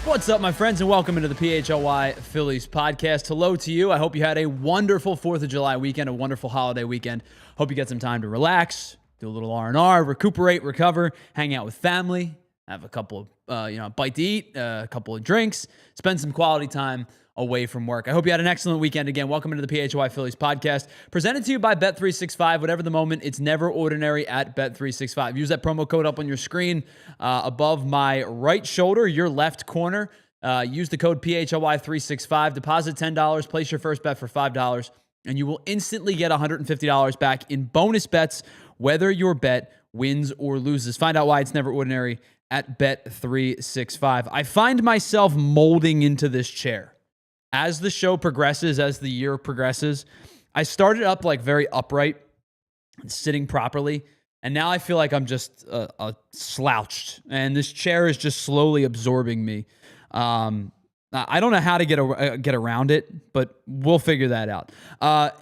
What's up, my friends, and welcome into the PHLY Phillies podcast. Hello to you. I hope you had a wonderful 4th of July weekend, a wonderful holiday weekend. Hope you get some time to relax, do a little R&R, recuperate, recover, hang out with family, have a couple of, bite to eat, a couple of drinks, spend some quality time away from work. I hope you had an excellent weekend. Again, welcome into the PHLY Phillies podcast, presented to you by Bet365. Whatever the moment, it's never ordinary at Bet365. Use that promo code up on your screen above my right shoulder, your left corner. Use the code PHLY365. Deposit $10. Place your first bet for $5, and you will instantly get $150 back in bonus bets, whether your bet wins or loses. Find out why it's never ordinary at Bet365. I find myself molding into this chair. As the show progresses, as the year progresses, I started up like very upright, sitting properly, and now I feel like I'm just slouched, and this chair is just slowly absorbing me. I don't know how to get around it, but we'll figure that out.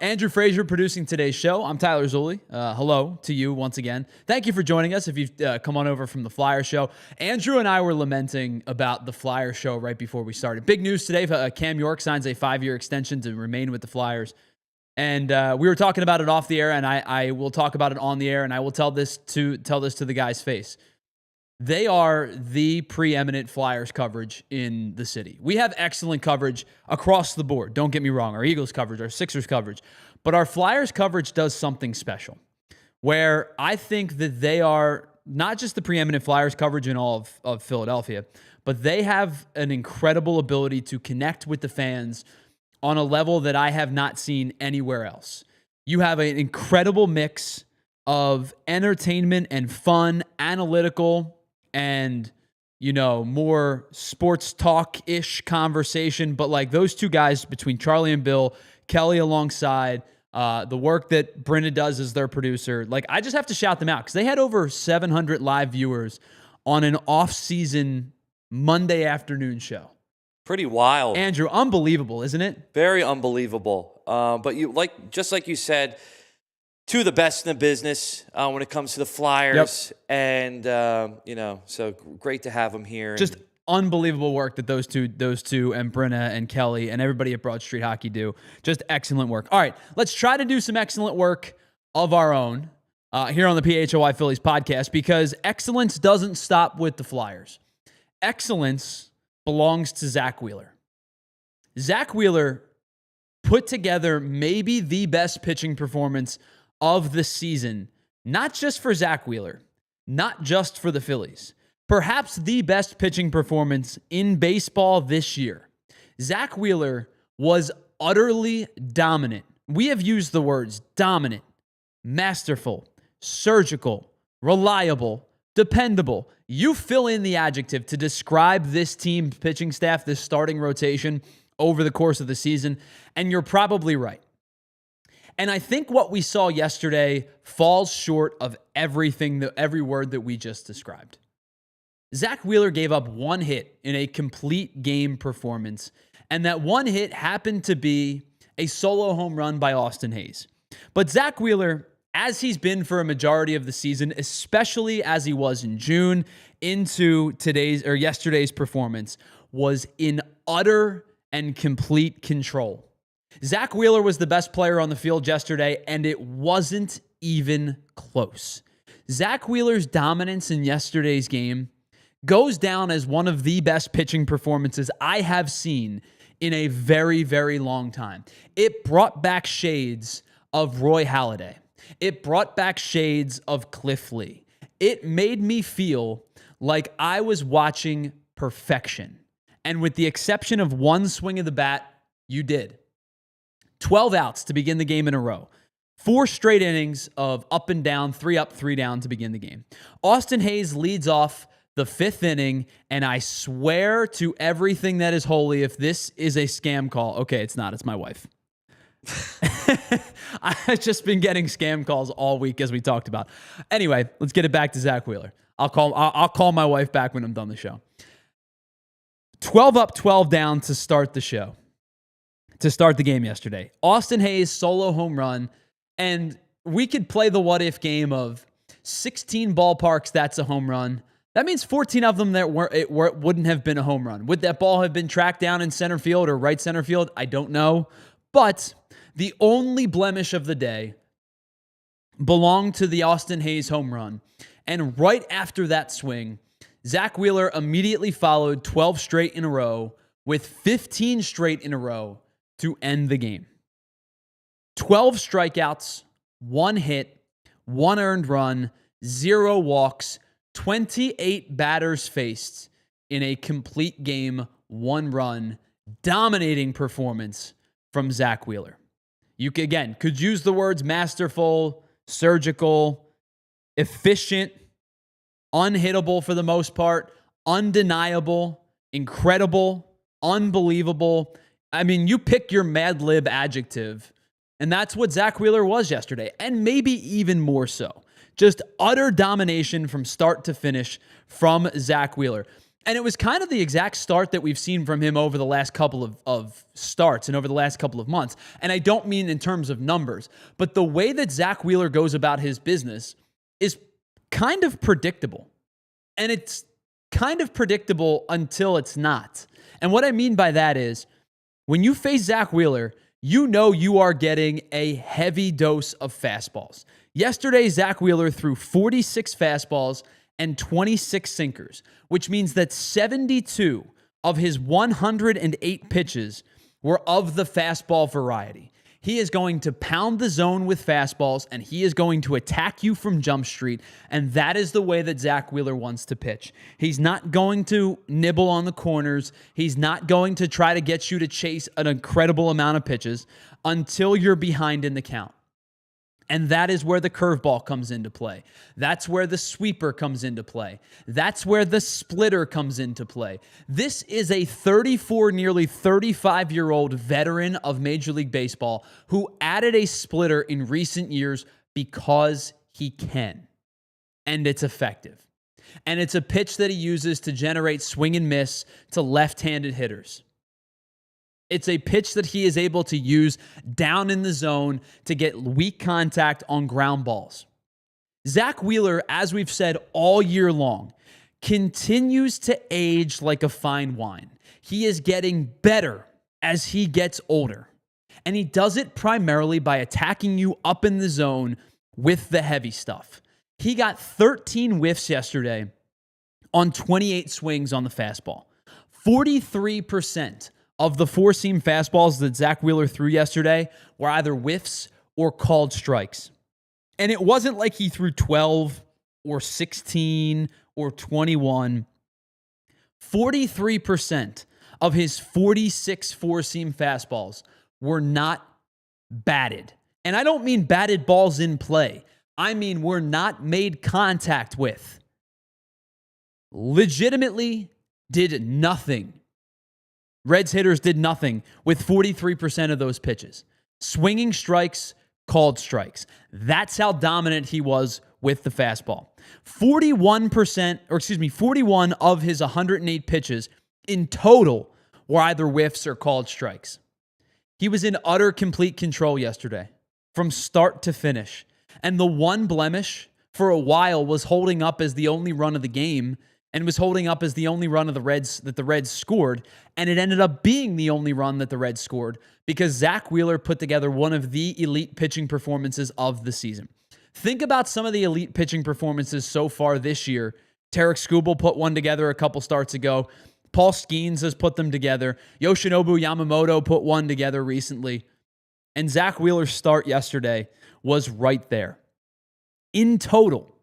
Andrew Frazier producing today's show. I'm Tyler Zulli. Hello to you once again. Thank you for joining us if you've come on over from the Flyer show. Andrew and I were lamenting about the Flyer show right before we started. Big news today. Cam York signs a 5-year extension to remain with the Flyers. And we were talking about it off the air, and I will talk about it on the air, and I will tell this to the guy's face. They are the preeminent Flyers coverage in the city. We have excellent coverage across the board. Don't get me wrong. Our Eagles coverage, our Sixers coverage. But our Flyers coverage does something special, where I think that they are not just the preeminent Flyers coverage in all of Philadelphia, but they have an incredible ability to connect with the fans on a level that I have not seen anywhere else. You have an incredible mix of entertainment and fun, analytical, and, more sports talk-ish conversation. But like those two guys between Charlie and Bill, Kelly alongside, the work that Brenna does as their producer, like I just have to shout them out because they had over 700 live viewers on an off-season Monday afternoon show. Pretty wild. Andrew, unbelievable, isn't it? Very unbelievable. But just like you said, two of the best in the business when it comes to the Flyers. Yep. And, so great to have them here. Just unbelievable work that those two and Brenna and Kelly and everybody at Broad Street Hockey do. Just excellent work. All right, let's try to do some excellent work of our own here on the PHLY Phillies podcast, because excellence doesn't stop with the Flyers. Excellence belongs to Zack Wheeler. Zack Wheeler put together maybe the best pitching performance of the season, not just for Zack Wheeler, not just for the Phillies, perhaps the best pitching performance in baseball this year. Zack Wheeler was utterly dominant. We have used the words dominant, masterful, surgical, reliable, dependable. You fill in the adjective to describe this team's pitching staff, this starting rotation over the course of the season, and you're probably right. And I think what we saw yesterday falls short of every word that we just described. Zack Wheeler gave up one hit in a complete game performance, and that one hit happened to be a solo home run by Austin Hayes. But Zack Wheeler, as he's been for a majority of the season, especially as he was in June into yesterday's performance, was in utter and complete control. Zack Wheeler was the best player on the field yesterday, and it wasn't even close. Zack Wheeler's dominance in yesterday's game goes down as one of the best pitching performances I have seen in a very, very long time. It brought back shades of Roy Halladay. It brought back shades of Cliff Lee. It made me feel like I was watching perfection. And with the exception of one swing of the bat, you did. 12 outs to begin the game in a row. 4 straight innings of up and down, 3 up, 3 down to begin the game. Austin Hayes leads off the 5th inning, and I swear to everything that is holy, if this is a scam call, okay, it's not, it's my wife. I've just been getting scam calls all week, as we talked about. Anyway, let's get it back to Zack Wheeler. I'll call my wife back when I'm done the show. 12 up, 12 down to start the show. To start the game yesterday. Austin Hayes solo home run, and we could play the what if game of 16 ballparks, that's a home run. That means 14 of them that wouldn't have been a home run. Would that ball have been tracked down in center field or right center field? I don't know. But the only blemish of the day belonged to the Austin Hayes home run. And right after that swing, Zack Wheeler immediately followed 12 straight in a row with 15 straight in a row to end the game. 12 strikeouts, 1 hit, 1 earned run, 0 walks, 28 batters faced in a complete game, 1 run, dominating performance from Zack Wheeler. You could use the words masterful, surgical, efficient, unhittable for the most part, undeniable, incredible, unbelievable. I mean, you pick your Mad Lib adjective, and that's what Zack Wheeler was yesterday, and maybe even more so. Just utter domination from start to finish from Zack Wheeler. And it was kind of the exact start that we've seen from him over the last couple of starts and over the last couple of months. And I don't mean in terms of numbers, but the way that Zack Wheeler goes about his business is kind of predictable. And it's kind of predictable until it's not. And what I mean by that is when you face Zack Wheeler, you know you are getting a heavy dose of fastballs. Yesterday, Zack Wheeler threw 46 fastballs and 26 sinkers, which means that 72 of his 108 pitches were of the fastball variety. He is going to pound the zone with fastballs, and he is going to attack you from Jump Street, and that is the way that Zack Wheeler wants to pitch. He's not going to nibble on the corners. He's not going to try to get you to chase an incredible amount of pitches until you're behind in the count. And that is where the curveball comes into play. That's where the sweeper comes into play. That's where the splitter comes into play. This is a 34, nearly 35-year-old veteran of Major League Baseball who added a splitter in recent years because he can. And it's effective. And it's a pitch that he uses to generate swing and miss to left-handed hitters. It's a pitch that he is able to use down in the zone to get weak contact on ground balls. Zack Wheeler, as we've said all year long, continues to age like a fine wine. He is getting better as he gets older. And he does it primarily by attacking you up in the zone with the heavy stuff. He got 13 whiffs yesterday on 28 swings on the fastball. 43% of the four-seam fastballs that Zack Wheeler threw yesterday were either whiffs or called strikes. And it wasn't like he threw 12 or 16 or 21. 43% of his 46 four-seam fastballs were not batted. And I don't mean batted balls in play. I mean were not made contact with. Legitimately did nothing. Reds hitters did nothing with 43% of those pitches. Swinging strikes, called strikes. That's how dominant he was with the fastball. 41 of his 108 pitches in total were either whiffs or called strikes. He was in utter complete control yesterday from start to finish. And the one blemish for a while was holding up as the only run of the game and was holding up as the only run of the Reds that the Reds scored. And it ended up being the only run that the Reds scored because Zack Wheeler put together one of the elite pitching performances of the season. Think about some of the elite pitching performances so far this year. Tarek Skubal put one together a couple starts ago. Paul Skeens has put them together. Yoshinobu Yamamoto put one together recently. And Zack Wheeler's start yesterday was right there. In total,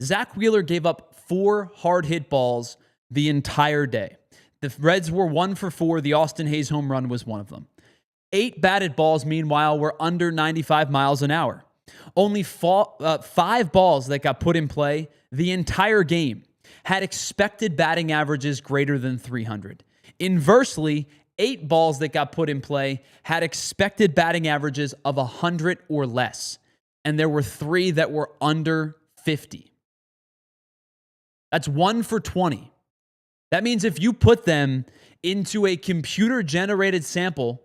Zack Wheeler gave up 4 hard hit balls the entire day. The Reds were 1 for 4. The Austin Hayes home run was one of them. 8 batted balls, meanwhile, were under 95 miles an hour. Only 5 balls that got put in play the entire game had expected batting averages greater than 300. Inversely, 8 balls that got put in play had expected batting averages of 100 or less. And there were 3 that were under 50. That's 1 for 20. That means if you put them into a computer-generated sample,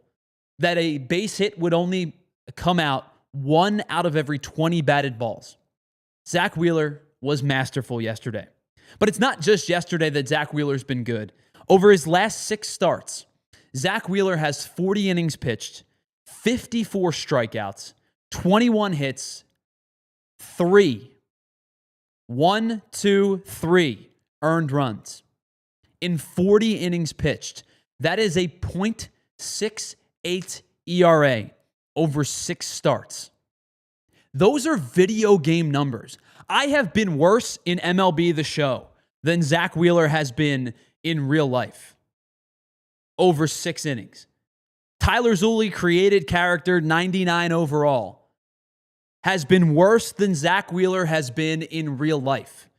that a base hit would only come out 1 out of every 20 batted balls. Zack Wheeler was masterful yesterday. But it's not just yesterday that Zack Wheeler's been good. Over his last 6 starts, Zack Wheeler has 40 innings pitched, 54 strikeouts, 21 hits, 3 earned runs in 40 innings pitched. That is a .68 ERA over 6 starts. Those are video game numbers. I have been worse in MLB The Show than Zack Wheeler has been in real life over 6 innings. Tyler Zulli, created character, 99 overall, has been worse than Zack Wheeler has been in real life.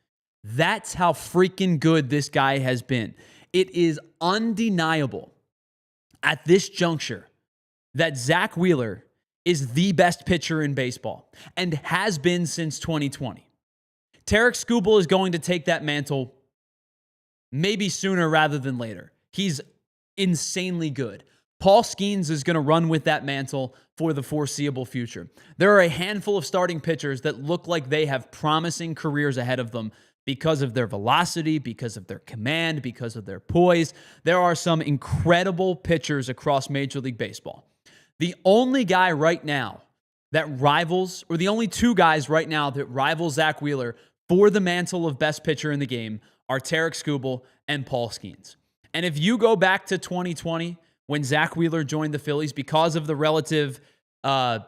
That's how freaking good this guy has been. It is undeniable at this juncture that Zack Wheeler is the best pitcher in baseball and has been since 2020. Tarik Skubal is going to take that mantle maybe sooner rather than later. He's insanely good. Paul Skeens is going to run with that mantle for the foreseeable future. There are a handful of starting pitchers that look like they have promising careers ahead of them because of their velocity, because of their command, because of their poise. There are some incredible pitchers across Major League Baseball. The only guy right now that rivals, or the only 2 guys right now that rival Zack Wheeler for the mantle of best pitcher in the game are Tarik Skubal and Paul Skeens. And if you go back to 2020, when Zack Wheeler joined the Phillies, because of the relative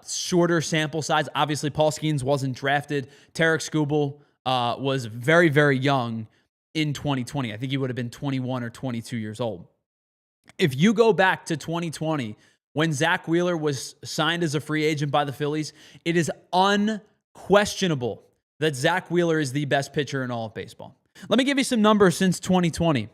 shorter sample size, obviously Paul Skeens wasn't drafted. Tarik Skubal was very, very young in 2020. I think he would have been 21 or 22 years old. If you go back to 2020, when Zack Wheeler was signed as a free agent by the Phillies, it is unquestionable that Zack Wheeler is the best pitcher in all of baseball. Let me give you some numbers since 2020.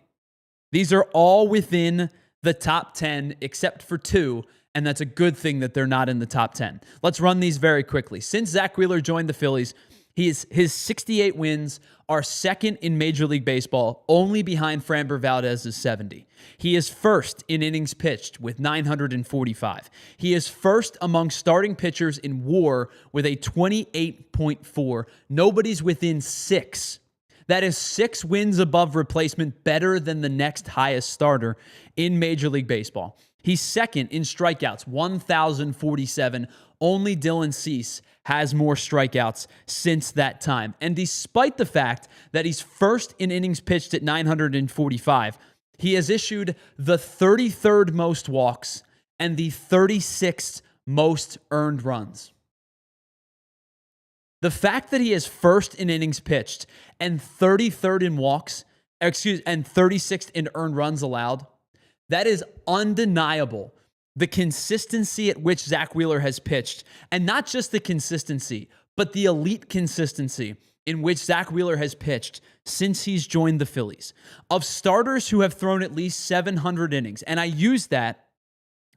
These are all within the top 10 except for 2, and that's a good thing that they're not in the top 10. Let's run these very quickly. Since Zack Wheeler joined the Phillies, his 68 wins are second in Major League Baseball, only behind Framber Valdez's 70. He is first in innings pitched with 945. He is first among starting pitchers in WAR with a 28.4. Nobody's within 6. That is 6 wins above replacement, better than the next highest starter in Major League Baseball. He's second in strikeouts, 1,047. Only Dylan Cease has more strikeouts since that time. And despite the fact that he's first in innings pitched at 945, he has issued the 33rd most walks and the 36th most earned runs. The fact that he is first in innings pitched and 33rd in walks, and 36th in earned runs allowed, that is undeniable. The consistency at which Zack Wheeler has pitched, and not just the consistency, but the elite consistency in which Zack Wheeler has pitched since he's joined the Phillies. Of starters who have thrown at least 700 innings, and I use that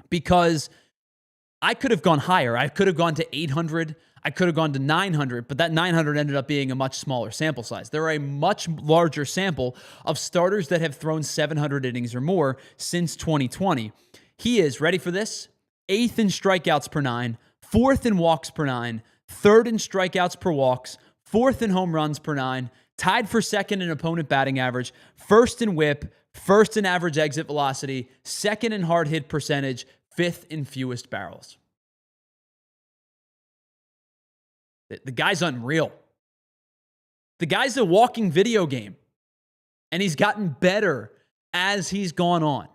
because I could have gone higher. I could have gone to 800. I could have gone to 900, but that 900 ended up being a much smaller sample size. There are a much larger sample of starters that have thrown 700 innings or more since 2020. He is, ready for this, 8th in strikeouts per 9, 4th in walks per 9, 3rd in strikeouts per walks, 4th in home runs per 9, tied for 2nd in opponent batting average, 1st in whip, 1st in average exit velocity, 2nd in hard hit percentage, 5th in fewest barrels. The guy's unreal. The guy's a walking video game, and he's gotten better as he's gone on.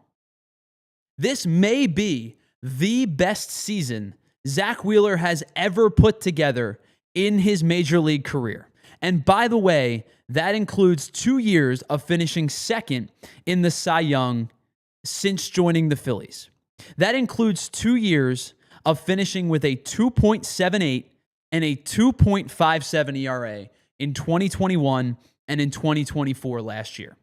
This may be the best season Zack Wheeler has ever put together in his major league career. And by the way, that includes 2 years of finishing second in the Cy Young since joining the Phillies. That includes 2 years of finishing with a 2.78 and a 2.57 ERA in 2021 and in 2024 last year.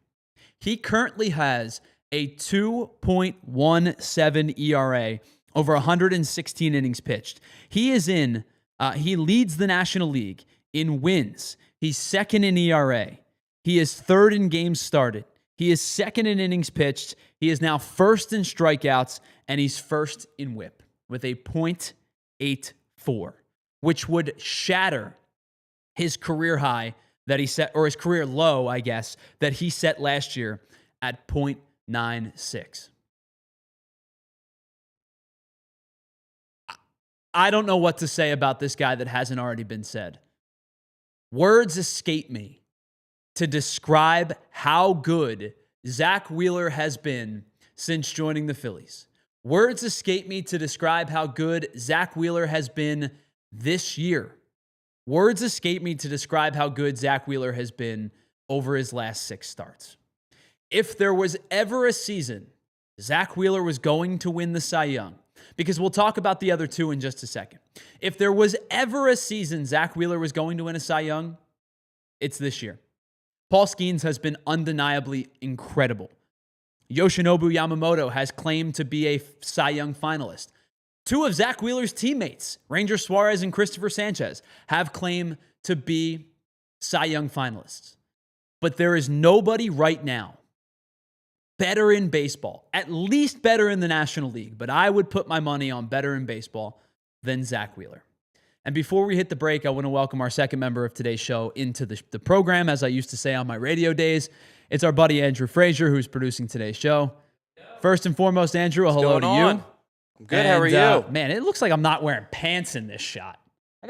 He currently has a 2.17 ERA over 116 innings pitched. He leads the National League in wins. He's second in ERA. He is third in games started. He is second in innings pitched. He is now first in strikeouts, and he's first in whip with a .84, which would shatter his career high that he set, or his career low, I guess, that he set last year at .96. I don't know what to say about this guy that hasn't already been said. Words escape me to describe how good Zack Wheeler has been since joining the Phillies. Words escape me to describe how good Zack Wheeler has been this year. Words escape me to describe how good Zack Wheeler has been over his last 6 starts. If there was ever a season Zack Wheeler was going to win the Cy Young, because we'll talk about the other 2 in just a second. If there was ever a season Zack Wheeler was going to win a Cy Young, it's this year. Paul Skeens has been undeniably incredible. Yoshinobu Yamamoto has claimed to be a Cy Young finalist. 2 of Zack Wheeler's teammates, Ranger Suarez and Cristopher Sanchez, have claimed to be Cy Young finalists. But there is nobody right now better in baseball, at least better in the National League, but I would put my money on better in baseball than Zack Wheeler. And before we hit the break, I want to welcome our second member of today's show into the program, as I used to say on my radio days. It's our buddy Andrew Frazier, who's producing today's show. First and foremost, Andrew, a hello to you. I'm good. How are you? Man, it looks like I'm not wearing pants in this shot. I'm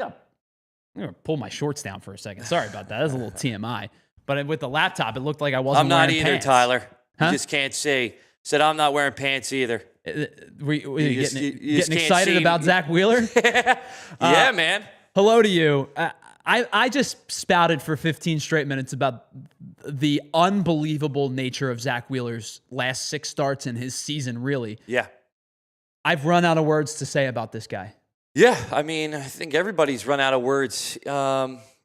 going to pull my shorts down for a second. Sorry about that. That's a little TMI. But with the laptop, it looked like I wasn't wearing pants. I'm not either, Tyler. Huh? You just can't see. Said I'm not wearing pants either. Were you getting excited about Zack Wheeler? Yeah, man. Hello to you. I just spouted for 15 straight minutes about the unbelievable nature of Zack Wheeler's last 6 starts in his season, really. Yeah. I've run out of words to say about this guy. Yeah, I mean, I think everybody's run out of words.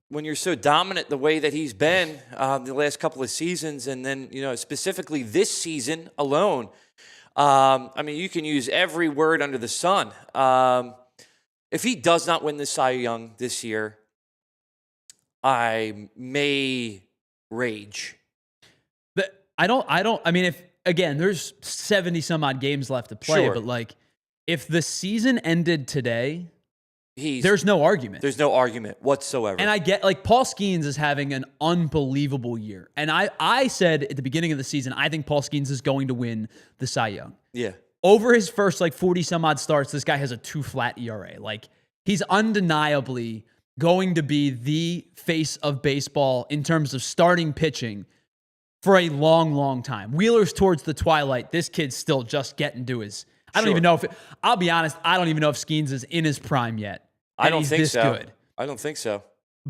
When you're so dominant the way that he's been the last couple of seasons, and then, specifically this season alone, I mean, you can use every word under the sun. If he does not win the Cy Young this year, I may rage. I mean, again, there's 70 some odd games left to play, Sure. but if the season ended today, there's no argument. There's no argument whatsoever. And I get, Paul Skeens is having an unbelievable year. And I said at the beginning of the season, I think Paul Skeens is going to win the Cy Young. Yeah. Over his first 40 some odd starts, this guy has a 2 flat ERA. He's undeniably going to be the face of baseball in terms of starting pitching for a long, long time. Wheeler's towards the twilight. This kid's still just getting to his... I don't even know I'll be honest, I don't even know if Skeens is in his prime yet. I don't think so. Good. I don't think so.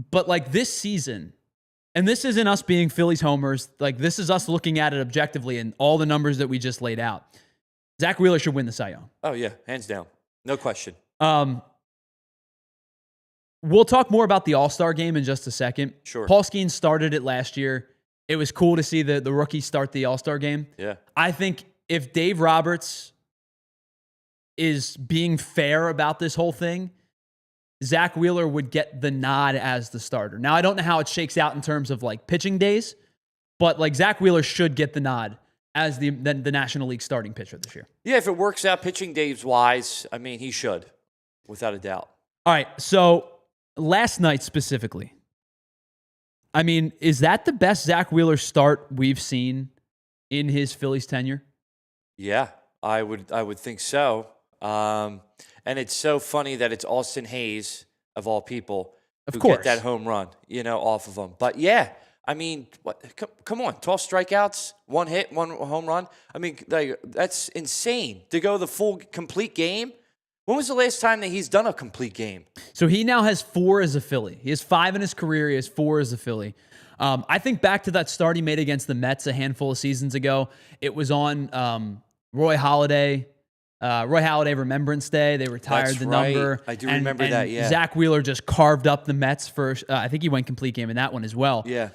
But this season, and this isn't us being Phillies homers, this is us looking at it objectively and all the numbers that we just laid out. Zack Wheeler should win the Cy Young. Oh, yeah, hands down. No question. We'll talk more about the All-Star game in just a second. Sure. Paul Skeens started it last year. It was cool to see the rookie start the All-Star game. Yeah. I think if Dave Roberts is being fair about this whole thing, Zack Wheeler would get the nod as the starter. Now, I don't know how it shakes out in terms of pitching days, but Zack Wheeler should get the nod as the National League starting pitcher this year. Yeah, if it works out pitching days wise, I mean, he should, without a doubt. All right, so last night specifically, I mean, is that the best Zack Wheeler start we've seen in his Phillies tenure? Yeah, I would think so. And it's so funny that it's Austin Hayes, of all people, who get that home run, off of him. But yeah, I mean, come on, 12 strikeouts, 1 hit, 1 home run. I mean, that's insane to go the full complete game. When was the last time that he's done a complete game? So he now has 4 as a Philly. He has 5 in his career. He has 4 as a Philly. I think back to that start he made against the Mets a handful of seasons ago. It was on Roy Halladay Remembrance Day. They retired That's the right. number. I do remember that, yeah. Zack Wheeler just carved up the Mets for, I think he went complete game in that one as well. Yeah.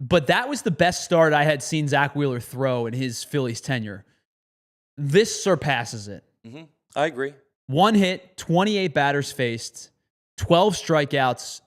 But that was the best start I had seen Zack Wheeler throw in his Phillies tenure. This surpasses it. Mm-hmm. I agree. 1 hit, 28 batters faced, 12 strikeouts,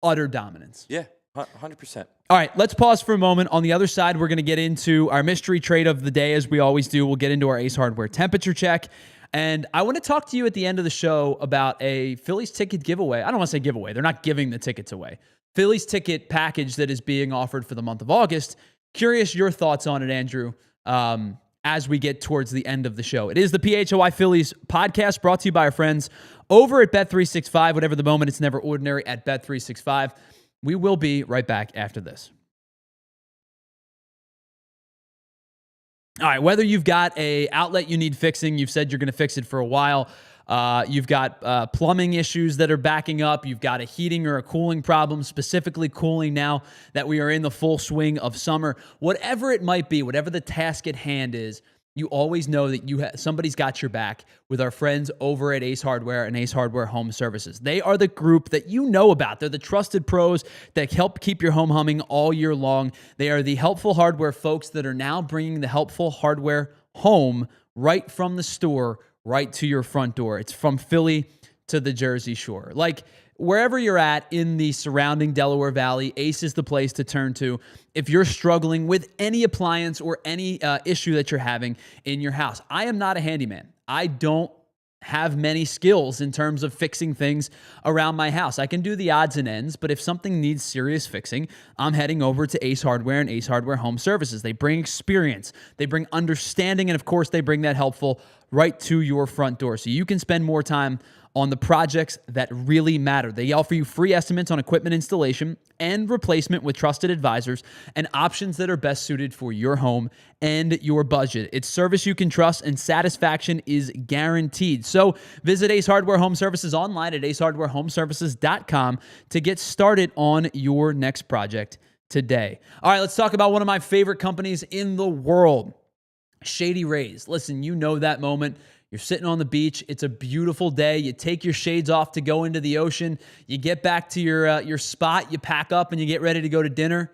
utter dominance. Yeah, 100%. All right, let's pause for a moment. On the other side, we're going to get into our mystery trade of the day, as we always do. We'll get into our Ace Hardware temperature check. And I want to talk to you at the end of the show about a Phillies ticket giveaway. I don't want to say giveaway. They're not giving the tickets away. Phillies ticket package that is being offered for the month of August. Curious your thoughts on it, Andrew, as we get towards the end of the show. It is the PHLY Phillies podcast brought to you by our friends over at Bet365. Whatever the moment, it's never ordinary at Bet365. We will be right back after this. All right, whether you've got a outlet you need fixing, you've said you're going to fix it for a while, you've got plumbing issues that are backing up, you've got a heating or a cooling problem, specifically cooling now that we are in the full swing of summer, whatever it might be, whatever the task at hand is, you always know that somebody's got your back with our friends over at Ace Hardware and Ace Hardware Home Services. They are the group that you know about. They're the trusted pros that help keep your home humming all year long. They are the helpful hardware folks that are now bringing the helpful hardware home right from the store, right to your front door. It's from Philly to the Jersey Shore. Like, wherever you're at in the surrounding Delaware Valley, Ace is the place to turn to if you're struggling with any appliance or any issue that you're having in your house. I am not a handyman. I don't have many skills in terms of fixing things around my house. I can do the odds and ends, but if something needs serious fixing, I'm heading over to Ace Hardware and Ace Hardware Home Services. They bring experience, they bring understanding, and of course, they bring that helpful right to your front door so you can spend more time on the projects that really matter. They offer you free estimates on equipment installation and replacement with trusted advisors and options that are best suited for your home and your budget. It's service you can trust and satisfaction is guaranteed. So visit Ace Hardware Home Services online at acehardwarehomeservices.com to get started on your next project today. All right, let's talk about one of my favorite companies in the world, Shady Rays. Listen, you know that moment. You're sitting on the beach. It's a beautiful day. You take your shades off to go into the ocean. You get back to your spot. You pack up and you get ready to go to dinner.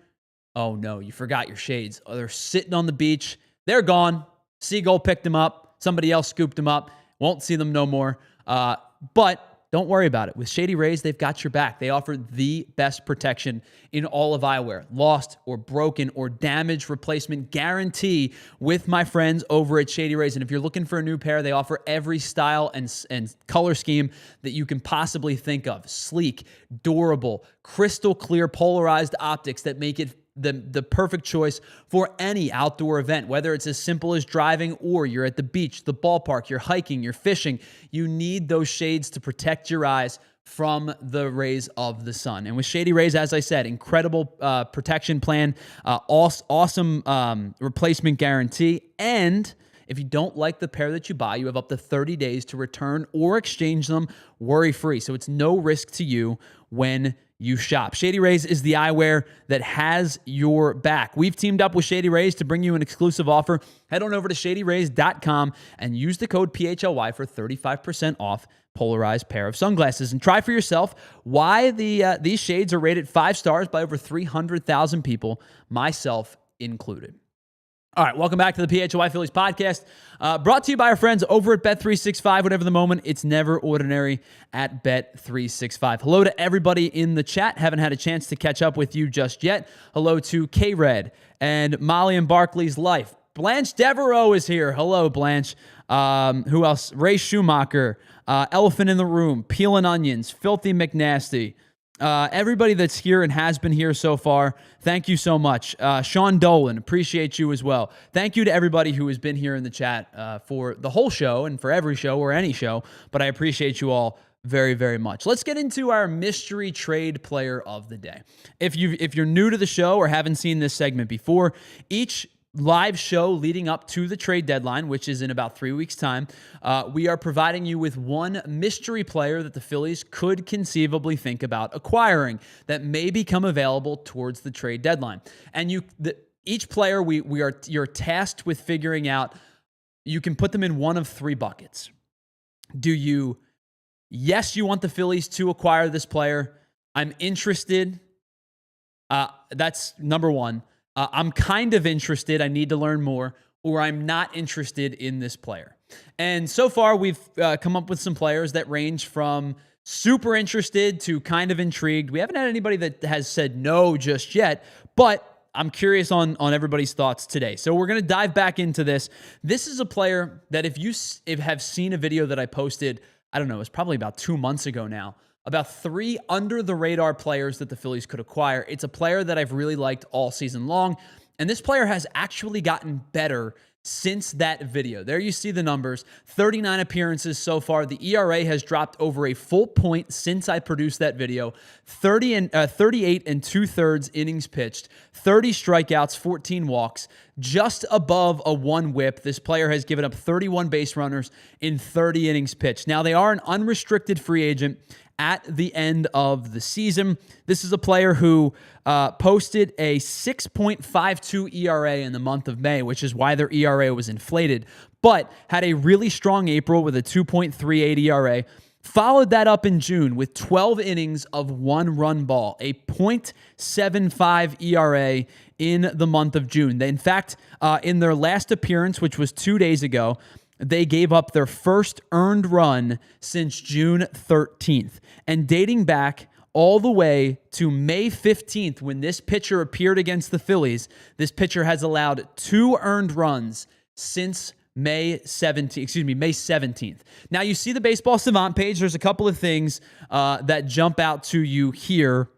Oh, no, you forgot your shades. Oh, they're sitting on the beach. They're gone. Seagull picked them up. Somebody else scooped them up. Won't see them no more. But don't worry about it. With Shady Rays, they've got your back. They offer the best protection in all of eyewear. Lost or broken or damaged replacement guarantee with my friends over at Shady Rays. And if you're looking for a new pair, they offer every style and color scheme that you can possibly think of. Sleek, durable, crystal clear polarized optics that make it the perfect choice for any outdoor event, whether it's as simple as driving or you're at the beach, the ballpark, you're hiking, you're fishing. You need those shades to protect your eyes from the rays of the sun. And with Shady Rays, as I said, incredible protection plan, awesome replacement guarantee. And if you don't like the pair that you buy, you have up to 30 days to return or exchange them worry-free. So it's no risk to you when you shop. Shady Rays is the eyewear that has your back. We've teamed up with Shady Rays to bring you an exclusive offer. Head on over to shadyrays.com and use the code PHLY for 35% off polarized pair of sunglasses. And try for yourself why these shades are rated 5 stars by over 300,000 people, myself included. All right, welcome back to the PHLY Phillies podcast, brought to you by our friends over at Bet365. Whatever the moment, it's never ordinary at Bet365. Hello to everybody in the chat. Haven't had a chance to catch up with you just yet. Hello to K-Red and Molly and Barkley's Life. Blanche Devereaux is here. Hello, Blanche. Who else? Ray Schumacher, Elephant in the Room, Peeling Onions, Filthy McNasty. Everybody that's here and has been here so far, thank you so much. Sean Dolan, appreciate you as well. Thank you to everybody who has been here in the chat for the whole show and for every show or any show, but I appreciate you all very, very much. Let's get into our mystery trade player of the day. If you're new to the show or haven't seen this segment before, each live show leading up to the trade deadline, which is in about 3 weeks' time, we are providing you with one mystery player that the Phillies could conceivably think about acquiring that may become available towards the trade deadline. And each player you're tasked with figuring out. You can put them in one of 3 buckets. Yes, you want the Phillies to acquire this player. I'm interested. That's number 1. I'm kind of interested, I need to learn more, or I'm not interested in this player. And so far, we've come up with some players that range from super interested to kind of intrigued. We haven't had anybody that has said no just yet, but I'm curious on everybody's thoughts today. So we're going to dive back into this. This is a player that if you have seen a video that I posted, I don't know, it's probably about 2 months ago now, about 3 under-the-radar players that the Phillies could acquire. It's a player that I've really liked all season long, and this player has actually gotten better since that video. There you see the numbers. 39 appearances so far. The ERA has dropped over a full point since I produced that video. 38 2/3 innings pitched, 30 strikeouts, 14 walks, just above a 1 whip. This player has given up 31 base runners in 30 innings pitched. Now, they are an unrestricted free agent at the end of the season. This is a player who posted a 6.52 ERA in the month of May, which is why their ERA was inflated, but had a really strong April with a 2.38 ERA. Followed that up in June with 12 innings of 1-run ball, a .75 ERA in the month of June. They, in fact, in their last appearance, which was 2 days ago, they gave up their first earned run since June 13th. And dating back all the way to May 15th, when this pitcher appeared against the Phillies, this pitcher has allowed 2 earned runs since May 17th. Now, you see the Baseball Savant page. There's a couple of things that jump out to you here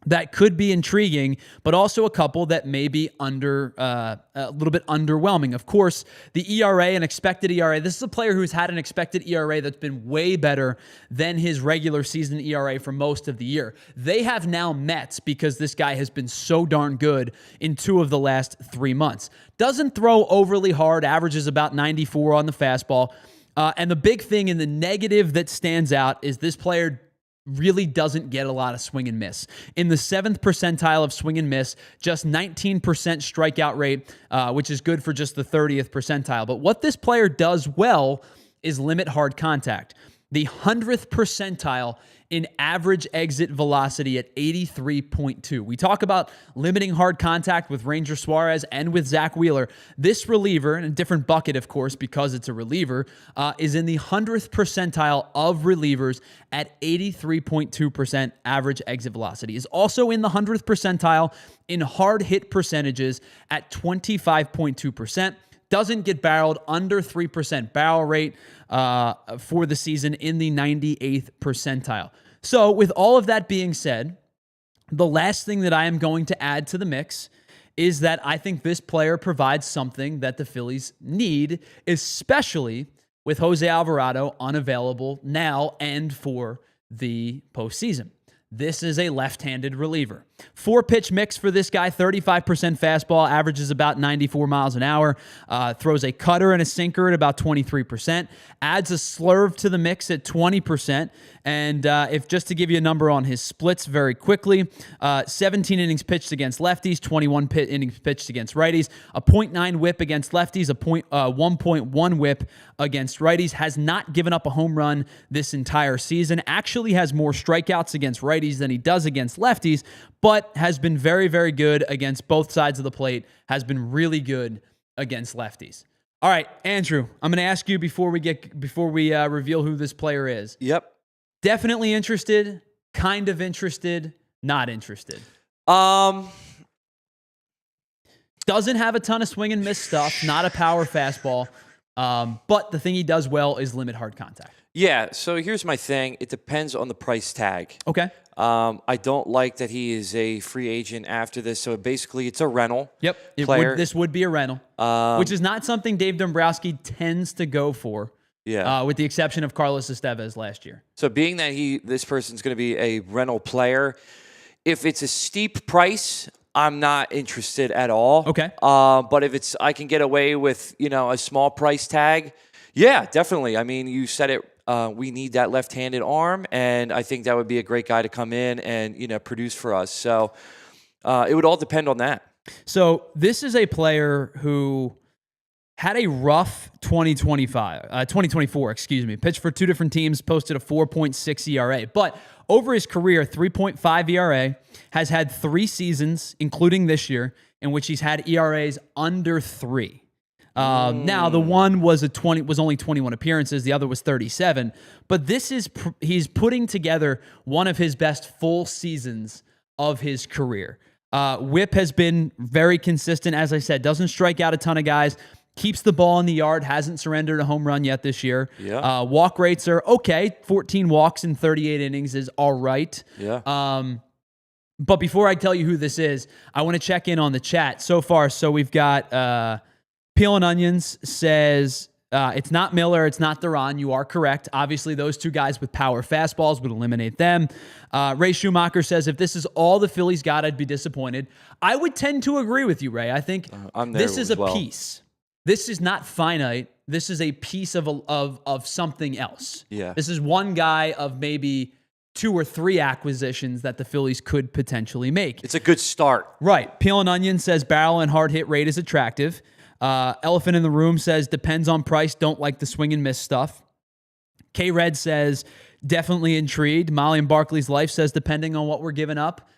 that could be intriguing, but also a couple that may be a little bit underwhelming. Of course, the ERA and expected ERA. This is a player who's had an expected ERA that's been way better than his regular season ERA for most of the year. They have now met because this guy has been so darn good in 2 of the last 3 months. Doesn't throw overly hard, averages about 94 on the fastball. And the big thing in the negative that stands out is this player really doesn't get a lot of swing and miss. In the 7th percentile of swing and miss, just 19% strikeout rate, which is good for just the 30th percentile. But what this player does well is limit hard contact. The 100th percentile in average exit velocity at 83.2. We talk about limiting hard contact with Ranger Suarez and with Zack Wheeler. This reliever, in a different bucket, of course, because it's a reliever, is in the 100th percentile of relievers at 83.2% average exit velocity. Is also in the 100th percentile in hard hit percentages at 25.2%. Doesn't get barreled, under 3% barrel rate for the season, in the 98th percentile. So with all of that being said, the last thing that I am going to add to the mix is that I think this player provides something that the Phillies need, especially with Jose Alvarado unavailable now and for the postseason. This is a left-handed reliever. 4-pitch mix for this guy, 35% fastball, averages about 94 miles an hour, throws a cutter and a sinker at about 23%, adds a slurve to the mix at 20%, and if just to give you a number on his splits very quickly, 17 innings pitched against lefties, 21 innings pitched against righties, a .9 whip against lefties, a 1.1 whip against righties, has not given up a home run this entire season, actually has more strikeouts against righties than he does against lefties, but has been very, very good against both sides of the plate, has been really good against lefties. All right, Andrew, I'm going to ask you before we reveal who this player is. Yep. Definitely interested, kind of interested, not interested. Doesn't have a ton of swing and miss stuff, not a power fastball, but the thing he does well is limit hard contact. Yeah, so here's my thing. It depends on the price tag. Okay. I don't like that he is a free agent after this, so basically it's a rental. Yep, this would be a rental, which is not something Dave Dombrowski tends to go for. Yeah. With the exception of Carlos Estevez last year. So being that this person's going to be a rental player, if it's a steep price, I'm not interested at all. Okay. But if I can get away with, a small price tag, yeah, definitely. I mean, you said it. We need that left-handed arm, and I think that would be a great guy to come in and, produce for us. So it would all depend on that. So this is a player who had a rough 2024, pitched for 2 different teams, posted a 4.6 ERA. But over his career, 3.5 ERA, has had 3 seasons, including this year, in which he's had ERAs under 3. Now the one was only 21 appearances, the other was 37. But he's putting together one of his best full seasons of his career. Whip has been very consistent, as I said, doesn't strike out a ton of guys. Keeps the ball in the yard. Hasn't surrendered a home run yet this year. Yeah. Walk rates are okay. 14 walks in 38 innings is all right. Yeah. But before I tell you who this is, I want to check in on the chat so far. So we've got Peel and Onions says, it's not Miller, it's not Duran. You are correct. Obviously, those two guys with power fastballs would eliminate them. Ray Schumacher says, if this is all the Phillies got, I'd be disappointed. I would tend to agree with you, Ray. I think this is a piece. This is not finite. This is a piece of something else. Yeah. This is one guy of maybe 2 or 3 acquisitions that the Phillies could potentially make. It's a good start. Right. Peel and Onion says barrel and hard hit rate is attractive. Elephant in the Room says depends on price. Don't like the swing and miss stuff. K-Red says definitely intrigued. Molly and Barkley's Life says depending on what we're giving up.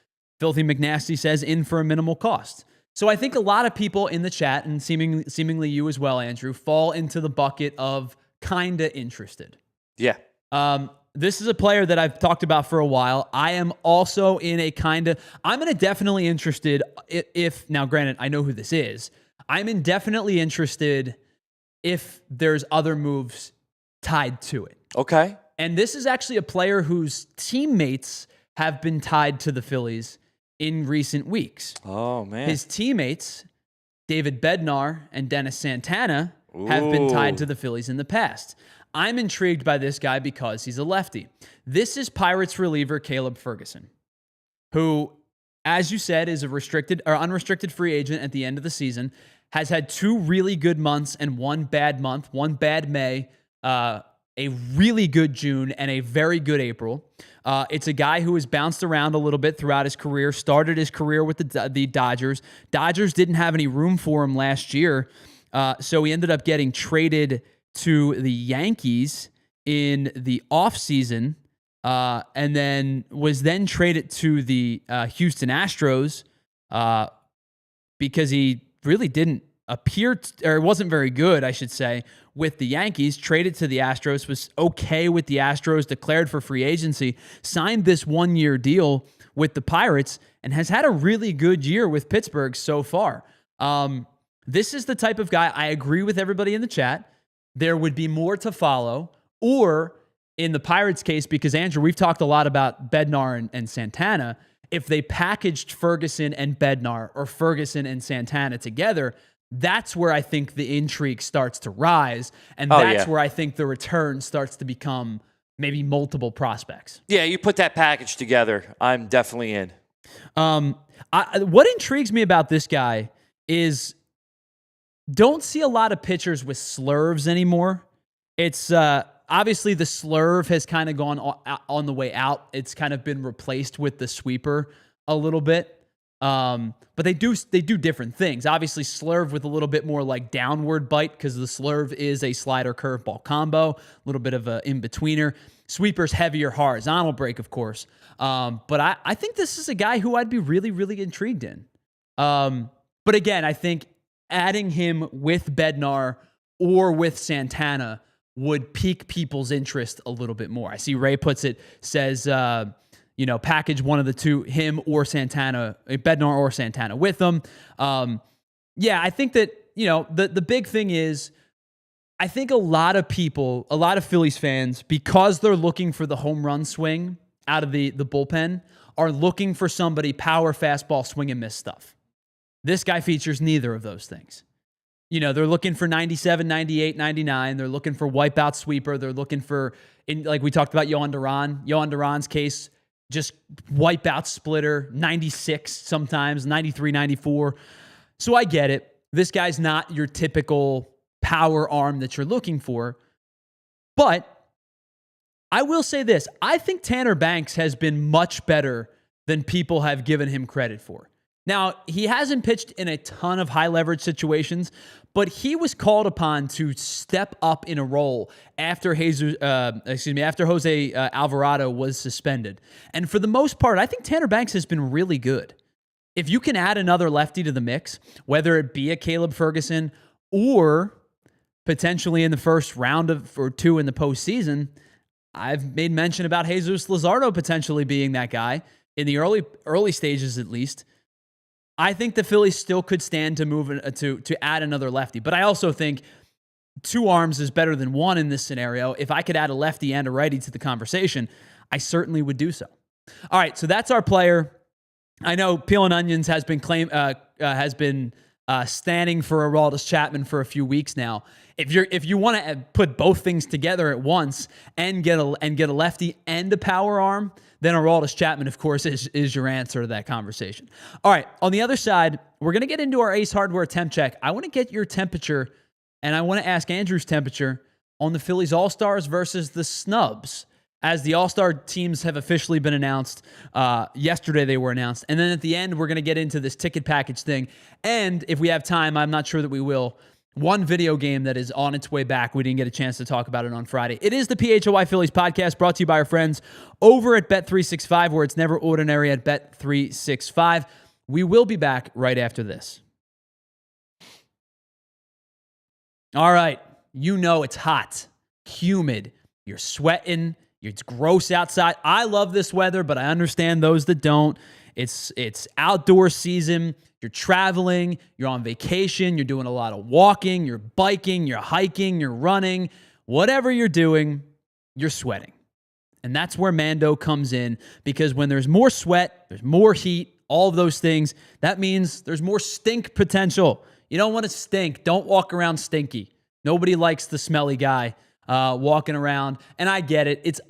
Filthy McNasty says in for a minimal cost. So I think a lot of people in the chat, and seemingly you as well, Andrew, fall into the bucket of kinda interested. Yeah. This is a player that I've talked about for a while. I am also in a I'm in a definitely interested if now granted, I know who this is. I'm indefinitely interested if there's other moves tied to it. Okay. And this is actually a player whose teammates have been tied to the Phillies in recent weeks. Oh, man. His teammates, David Bednar and Dennis Santana, have been tied to the Phillies in the past. I'm intrigued by this guy because he's a lefty. This is Pirates reliever Caleb Ferguson, who, as you said, is a restricted or unrestricted free agent at the end of the season, has had 2 really good months and 1 bad month, 1 bad May, a really good June, and a very good April. It's a guy who has bounced around a little bit throughout his career, started his career with the Dodgers. Dodgers didn't have any room for him last year, so he ended up getting traded to the Yankees in the offseason, and then was then traded to the Houston Astros because he really didn't appear, or wasn't very good, I should say, with the Yankees. Traded to the Astros, was okay with the Astros, declared for free agency, signed this 1-year deal with the Pirates, and has had a really good year with Pittsburgh so far. This is the type of guy, I agree with everybody in the chat, there would be more to follow, or in the Pirates case, because Andrew, we've talked a lot about Bednar and Santana, if they packaged Ferguson and Bednar or Ferguson and Santana together, that's where I think the intrigue starts to rise, and that's where I think the return starts to become maybe multiple prospects. Yeah, you put that package together, I'm definitely in. What intrigues me about this guy is don't see a lot of pitchers with slurves anymore. It's obviously the slurve has kind of gone on the way out. It's kind of been replaced with the sweeper a little bit. But they do different things. Obviously, slurve with a little bit more like downward bite because the slurve is a slider curveball combo, a little bit of a in-betweener. Sweeper's heavier horizontal break, of course. But I think this is a guy who I'd be really, really intrigued in. But again, I think adding him with Bednar or with Santana would pique people's interest a little bit more. I see Ray says, package one of the two, him or Santana, Bednar or Santana with them. I think that, the big thing is, I think a lot of people, a lot of Phillies fans, because they're looking for the home run swing out of the bullpen, are looking for somebody power, fastball, swing and miss stuff. This guy features neither of those things. They're looking for 97, 98, 99. They're looking for wipeout sweeper. They're looking for, like we talked about Yohan Duran. Yohan Duran's case, just wipeout splitter, 96 sometimes, 93, 94. So I get it. This guy's not your typical power arm that you're looking for. But I will say this. I think Tanner Banks has been much better than people have given him credit for. Now, he hasn't pitched in a ton of high leverage situations, but he was called upon to step up in a role after Jose Alvarado was suspended. And for the most part, I think Tanner Banks has been really good. If you can add another lefty to the mix, whether it be a Caleb Ferguson or potentially in the first round or two in the postseason, I've made mention about Jesus Luzardo potentially being that guy in the early stages at least. I think the Phillies still could stand to move to add another lefty. But I also think 2 arms is better than 1 in this scenario. If I could add a lefty and a righty to the conversation, I certainly would do so. All right, so that's our player. I know Peel and Onions has been standing for Aroldis Chapman for a few weeks now. If you want to put both things together at once and get a lefty and a power arm, then Aroldis Chapman, of course, is your answer to that conversation. All right, on the other side, we're going to get into our Ace Hardware temp check. I want to get your temperature, and I want to ask Andrew's temperature on the Phillies All-Stars versus the Snubs, as the All-Star teams have officially been announced. Yesterday they were announced. And then at the end, we're going to get into this ticket package thing. And if we have time, I'm not sure that we will, one video game that is on its way back. We didn't get a chance to talk about it on Friday. It is the PHLY Phillies podcast, brought to you by our friends over at Bet365, where it's never ordinary at Bet365. We will be back right after this. All right. You know it's hot, humid, you're sweating, it's gross outside. I love this weather, but I understand those that don't. It's outdoor season. You're traveling. You're on vacation. You're doing a lot of walking. You're biking. You're hiking. You're running. Whatever you're doing, you're sweating. And that's where Mando comes in, because when there's more sweat, there's more heat, all of those things, that means there's more stink potential. You don't want to stink. Don't walk around stinky. Nobody likes the smelly guy walking around, and I get it.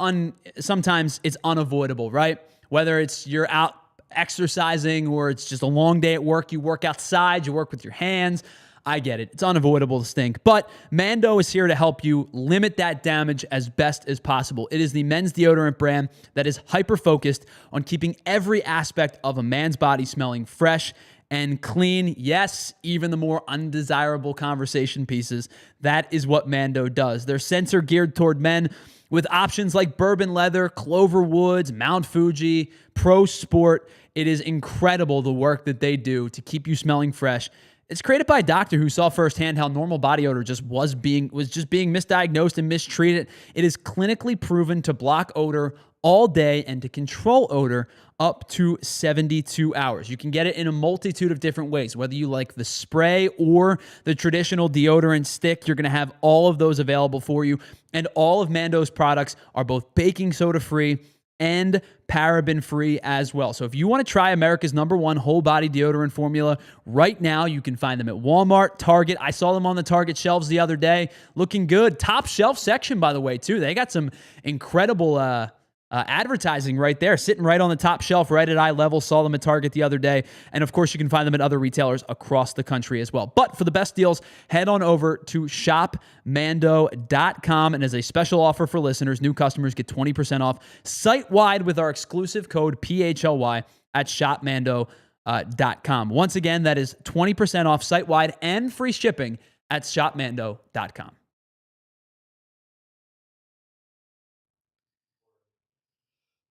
Sometimes it's unavoidable, right? Whether it's you're out exercising or it's just a long day at work, you work outside, you work with your hands. I get it. It's unavoidable to stink. But Mando is here to help you limit that damage as best as possible. It is the men's deodorant brand that is hyper-focused on keeping every aspect of a man's body smelling fresh and clean. Yes, even the more undesirable conversation pieces. That is what Mando does. Their scents are geared toward men with options like bourbon leather, Clover Woods, Mount Fuji, Pro Sport. It is incredible the work that they do to keep you smelling fresh. It's created by a doctor who saw firsthand how normal body odor was being misdiagnosed and mistreated. It is clinically proven to block odor all day and to control odor up to 72 hours. You can get it in a multitude of different ways, whether you like the spray or the traditional deodorant stick. You're going to have all of those available for you. And all of Mando's products are both baking soda free and paraben free as well. So if you want to try America's #1 whole body deodorant formula right now, you can find them at Walmart, Target. I saw them on the Target shelves the other day, looking good. Top shelf section, by the way, too. They got some incredible advertising right there, sitting right on the top shelf, right at eye level. Saw them at Target the other day. And of course, you can find them at other retailers across the country as well. But for the best deals, head on over to shopmando.com. And as a special offer for listeners, new customers get 20% off site-wide with our exclusive code PHLY at shopmando.com. Once again, that is 20% off site-wide and free shipping at shopmando.com.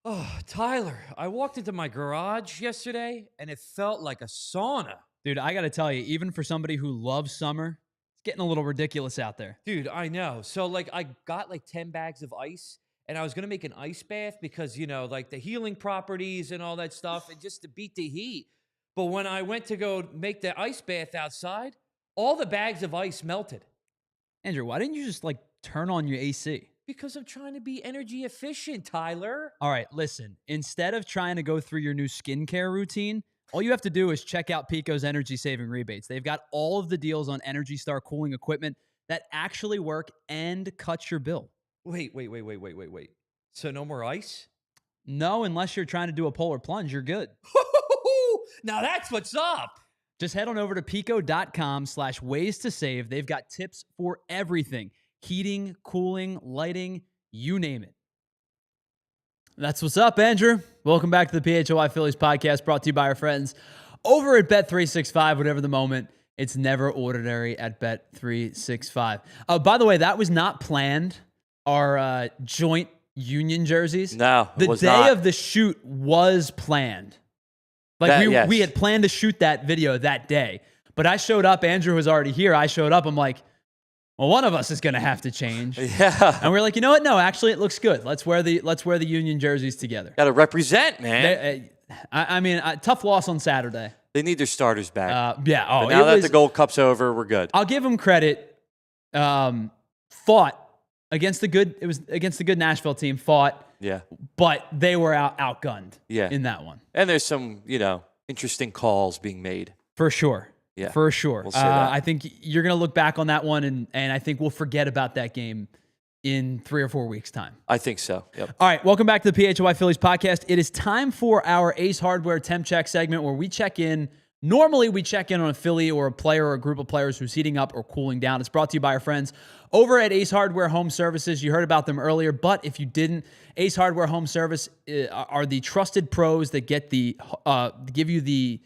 Oh, Tyler, I walked into my garage yesterday and it felt like a sauna. Dude, I got to tell you, even for somebody who loves summer, it's getting a little ridiculous out there. Dude, I know. So, I got 10 bags of ice and I was going to make an ice bath because, the healing properties and all that stuff and just to beat the heat. But when I went to go make the ice bath outside, all the bags of ice melted. Andrew, why didn't you just, turn on your AC? Because I'm trying to be energy efficient, Tyler. All right, listen. Instead of trying to go through your new skincare routine, all you have to do is check out Pico's energy-saving rebates. They've got all of the deals on Energy Star cooling equipment that actually work and cut your bill. Wait. So no more ice? No, unless you're trying to do a polar plunge, you're good. Now that's what's up. Just head on over to pico.com/ways to save. They've got tips for everything. Heating, cooling, lighting, you name it. That's what's up, Andrew. Welcome back to the PHLY Phillies podcast, brought to you by our friends over at Bet365. Whatever the moment, it's never ordinary at Bet365. By the way, that was not planned, our joint union jerseys. No, the day of the shoot was planned. Yes. We had planned to shoot that video that day. But I showed up. Andrew was already here. I showed up. I'm like, well, one of us is going to have to change. Yeah. And we're like, you know what? No, actually, it looks good. Let's wear the union jerseys together. Got to represent, man. I mean, tough loss on Saturday. They need their starters back. Yeah. Oh, but now that the Gold Cup's over, we're good. I'll give them credit. Fought against the good. It was against the good Nashville team. Fought. Yeah. But they were outgunned. Yeah. In that one. And there's some, interesting calls being made. For sure. Yeah. For sure. We'll say that. I think you're going to look back on that one, and I think we'll forget about that game in 3 or 4 weeks' time. I think so. Yep. All right. Welcome back to the PHLY Phillies podcast. It is time for our Ace Hardware Temp Check segment where we check in. Normally, we check in on a Philly or a player or a group of players who's heating up or cooling down. It's brought to you by our friends over at Ace Hardware Home Services. You heard about them earlier, but if you didn't, Ace Hardware Home Service are the trusted pros that give you the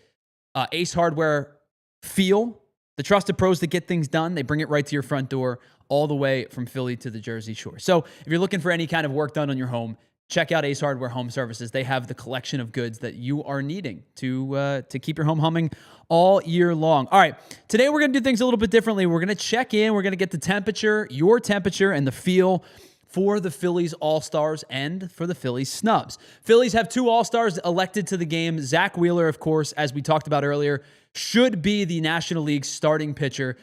Ace Hardware feel. The trusted pros that get things done. They bring it right to your front door, all the way from Philly to the Jersey Shore. So if you're looking for any kind of work done on your home, check out Ace Hardware Home Services. They have the collection of goods that you are needing to keep your home humming all year long. All right, today we're going to do things a little bit differently. We're going to check in. We're going to get the temperature, your temperature, and the feel for the Phillies All-Stars and for the Phillies Snubs. Phillies have 2 All-Stars elected to the game. Zack Wheeler, of course, as we talked about earlier, should be the National League's starting pitcher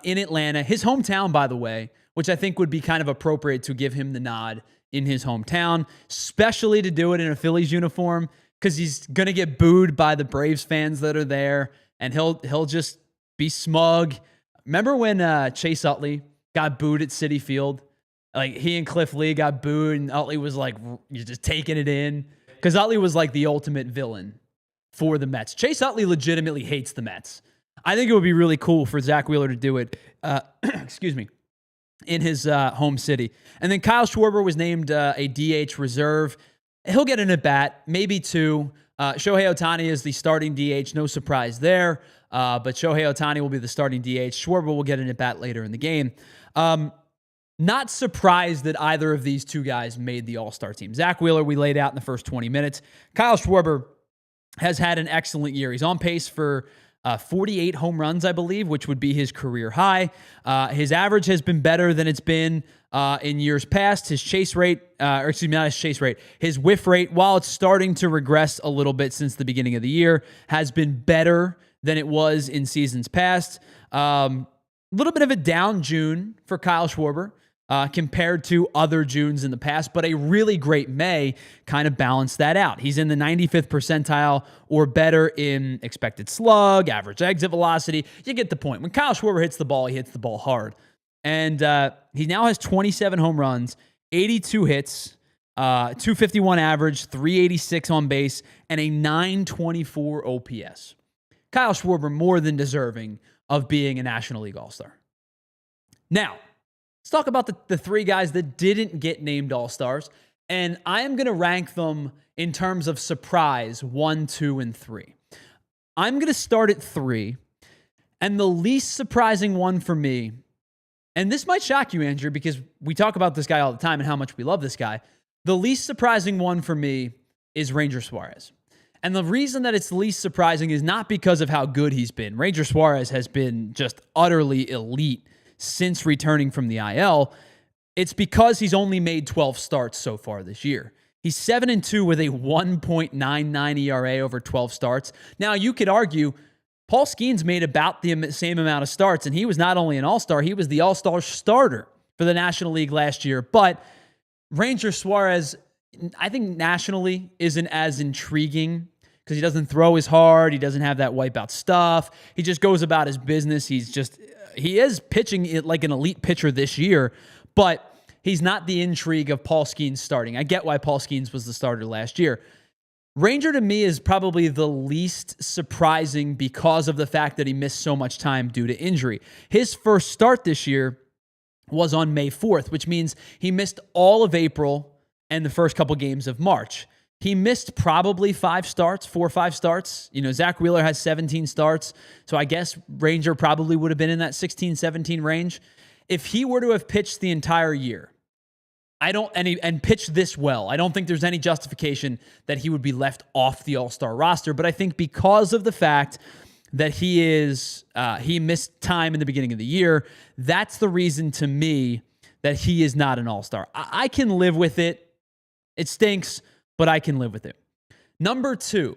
in Atlanta. His hometown, by the way, which I think would be kind of appropriate to give him the nod in his hometown, especially to do it in a Phillies uniform, because he's going to get booed by the Braves fans that are there, and he'll just be smug. Remember when Chase Utley got booed at Citi Field? Like, he and Cliff Lee got booed, and Utley was like, you're just taking it in. Because Utley was like the ultimate villain for the Mets. Chase Utley legitimately hates the Mets. I think it would be really cool for Zack Wheeler to do it, excuse me, in his home city. And then Kyle Schwarber was named a DH reserve. He'll get an at-bat, maybe 2. Shohei Ohtani is the starting DH. No surprise there. But Shohei Ohtani will be the starting DH. Schwarber will get an at-bat later in the game. Not surprised that either of these 2 guys made the All-Star team. Zack Wheeler, we laid out in the first 20 minutes. Kyle Schwarber has had an excellent year. He's on pace for 48 home runs, I believe, which would be his career high. His average has been better than it's been in years past. His chase rate, not his chase rate, his whiff rate, while it's starting to regress a little bit since the beginning of the year, has been better than it was in seasons past. A little bit of a down June for Kyle Schwarber compared to other Junes in the past, but a really great May kind of balanced that out. He's in the 95th percentile or better in expected slug, average exit velocity. You get the point. When Kyle Schwarber hits the ball, he hits the ball hard. And he now has 27 home runs, 82 hits, 251 average, 386 on base, and a 924 OPS. Kyle Schwarber more than deserving of being a National League All-Star. Now, let's talk about the 3 guys that didn't get named All-Stars, and I am going to rank them in terms of surprise, 1, 2, and 3. I'm going to start at 3, and the least surprising one for me, and this might shock you, Andrew, because we talk about this guy all the time and how much we love this guy. The least surprising one for me is Ranger Suarez. And the reason that it's least surprising is not because of how good he's been. Ranger Suarez has been just utterly elite since returning from the IL. It's because he's only made 12 starts so far this year. He's 7-2 with a 1.99 ERA over 12 starts. Now, you could argue Paul Skeens made about the same amount of starts, and he was not only an All-Star, he was the All-Star starter for the National League last year. But Ranger Suarez, I think nationally, isn't as intriguing because he doesn't throw as hard. He doesn't have that wipeout stuff. He just goes about his business. He is pitching like an elite pitcher this year, but he's not the intrigue of Paul Skeens starting. I get why Paul Skeens was the starter last year. Ranger to me is probably the least surprising because of the fact that he missed so much time due to injury. His first start this year was on May 4th, which means he missed all of April and the first couple games of March. He missed probably 4 or 5 starts. Zack Wheeler has 17 starts, so I guess Ranger probably would have been in that 16, 17 range. If he were to have pitched the entire year, and pitched this well, I don't think there's any justification that he would be left off the All-Star roster, but I think because of the fact that he missed time in the beginning of the year, that's the reason to me that he is not an All-Star. I can live with it. It stinks, but I can live with it. Number 2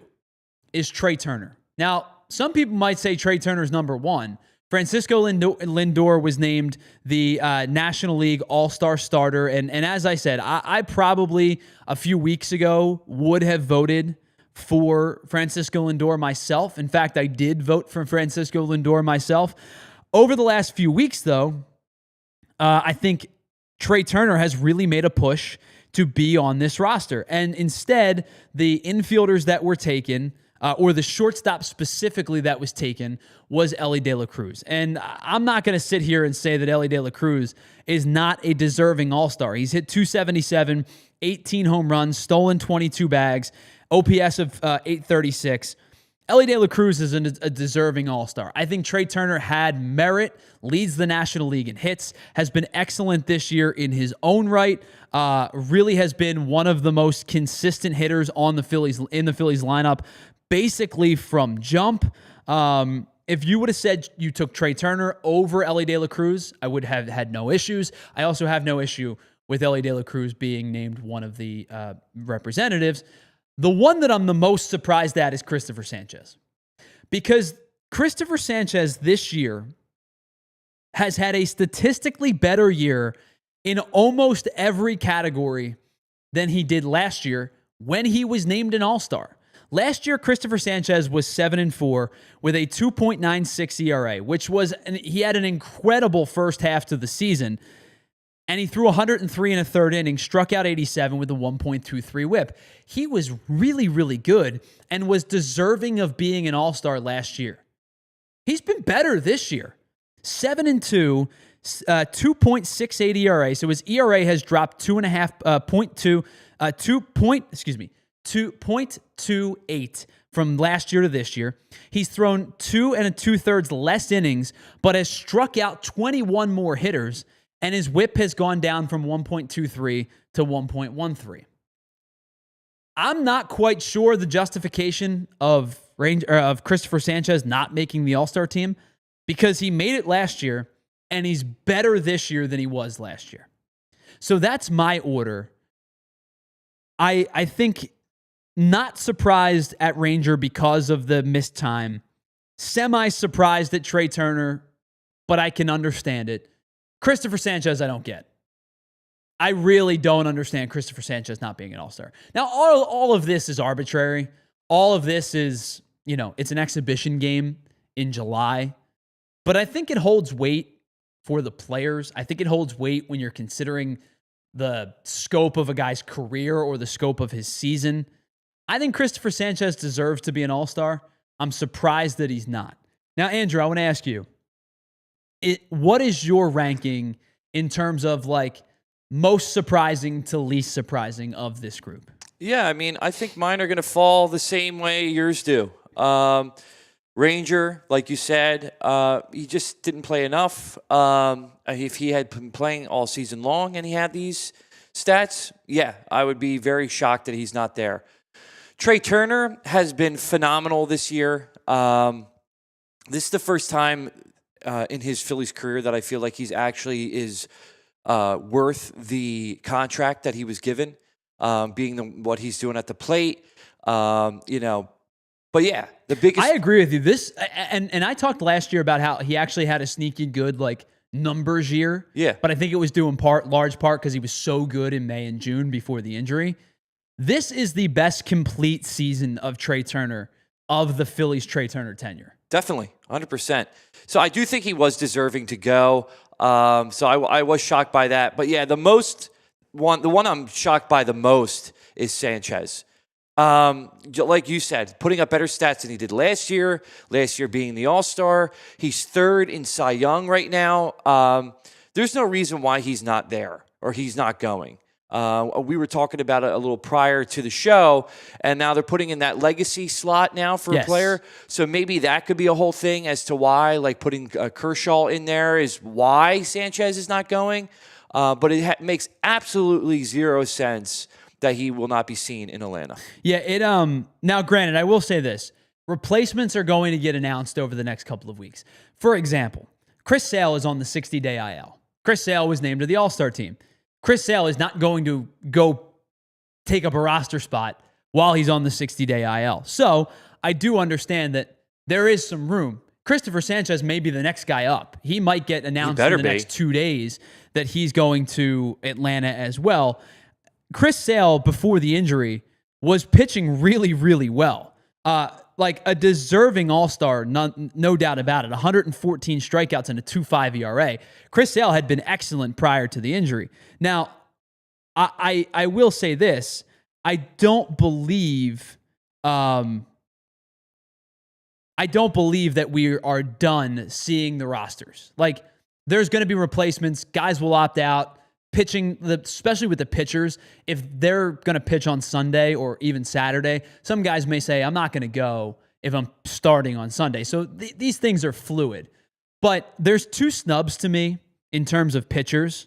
is Trea Turner. Now, some people might say Trea Turner's number one. Francisco Lindor was named the National League All-Star starter. And as I said, I probably a few weeks ago would have voted for Francisco Lindor myself. In fact, I did vote for Francisco Lindor myself. Over the last few weeks, though, I think Trea Turner has really made a push to be on this roster. And instead, the infielders that were taken, or the shortstop specifically that was taken, was Elly De La Cruz. And I'm not going to sit here and say that Elly De La Cruz is not a deserving all-star. He's hit .277, 18 home runs, stolen 22 bags, OPS of 836. Elly De La Cruz is a deserving all-star. I think Trea Turner had merit, leads the National League in hits, has been excellent this year in his own right, really has been one of the most consistent hitters on the Phillies in the Phillies lineup, basically from jump. If you would have said you took Trea Turner over Elly De La Cruz, I would have had no issues. I also have no issue with Elly De La Cruz being named one of the representatives. The one that I'm the most surprised at is Cristopher Sanchez, because Cristopher Sanchez this year has had a statistically better year in almost every category than he did last year when he was named an All-Star. Last year, Cristopher Sanchez was 7-4 with a 2.96 ERA, which was, he had an incredible first half to the season. And he threw 103 in a third inning, struck out 87 with a 1.23 whip. He was really, really good and was deserving of being an all-star last year. He's been better this year. 7-2, 2.68 ERA. So his ERA has dropped 2.28 from last year to this year. He's thrown 2 2/3 less innings, but has struck out 21 more hitters. And his whip has gone down from 1.23 to 1.13. I'm not quite sure the justification of Cristopher Sanchez not making the All-Star team, because he made it last year and he's better this year than he was last year. So that's my order. I think not surprised at Ranger because of the missed time. Semi-surprised at Trea Turner, but I can understand it. Cristopher Sanchez, I don't get. I really don't understand Cristopher Sanchez not being an all-star. Now, all of this is arbitrary. All of this is, it's an exhibition game in July. But I think it holds weight for the players. I think it holds weight when you're considering the scope of a guy's career or the scope of his season. I think Cristopher Sanchez deserves to be an all-star. I'm surprised that he's not. Now, Andrew, I want to ask you, what is your ranking in terms of most surprising to least surprising of this group? Yeah, I mean, I think mine are going to fall the same way yours do. Ranger, like you said, he just didn't play enough. If he had been playing all season long and he had these stats, yeah, I would be very shocked that he's not there. Trea Turner has been phenomenal this year. This is the first time in his Phillies career that I feel like he's actually is worth the contract that he was given, being what he's doing at the plate, But yeah, the biggest. I agree with you. This and I talked last year about how he actually had a sneaky good numbers year. Yeah, but I think it was due in large part because he was so good in May and June before the injury. This is the best complete season of Trea Turner of the Phillies' Trea Turner tenure. Definitely, 100%. So I do think he was deserving to go. So I was shocked by that. But yeah, the one I'm shocked by the most is Sanchez. Like you said, putting up better stats than he did last year. Last year being the All-Star. He's third in Cy Young right now. There's no reason why he's not there or he's not going. We were talking about it a little prior to the show, and now they're putting in that legacy slot now for a player. So maybe that could be a whole thing as to why, putting Kershaw in there is why Sanchez is not going. But it makes absolutely zero sense that he will not be seen in Atlanta. Yeah, now granted, I will say this. Replacements are going to get announced over the next couple of weeks. For example, Chris Sale is on the 60-day IL. Chris Sale was named to the All-Star team. Chris Sale is not going to go take up a roster spot while he's on the 60-day IL. So I do understand that there is some room. Cristopher Sanchez may be the next guy up. He might get announced in the next 2 days that he's going to Atlanta as well. Chris Sale, before the injury, was pitching really, really well. Like a deserving all-star, no doubt about it. 114 strikeouts and a 2.5 ERA. Chris Sale had been excellent prior to the injury. Now, I will say this. I don't believe that we are done seeing the rosters. Like, there's going to be replacements. Guys will opt out. Pitching, especially with the pitchers, if they're going to pitch on Sunday or even Saturday, some guys may say, I'm not going to go if I'm starting on Sunday. So these things are fluid. But there's 2 snubs to me in terms of pitchers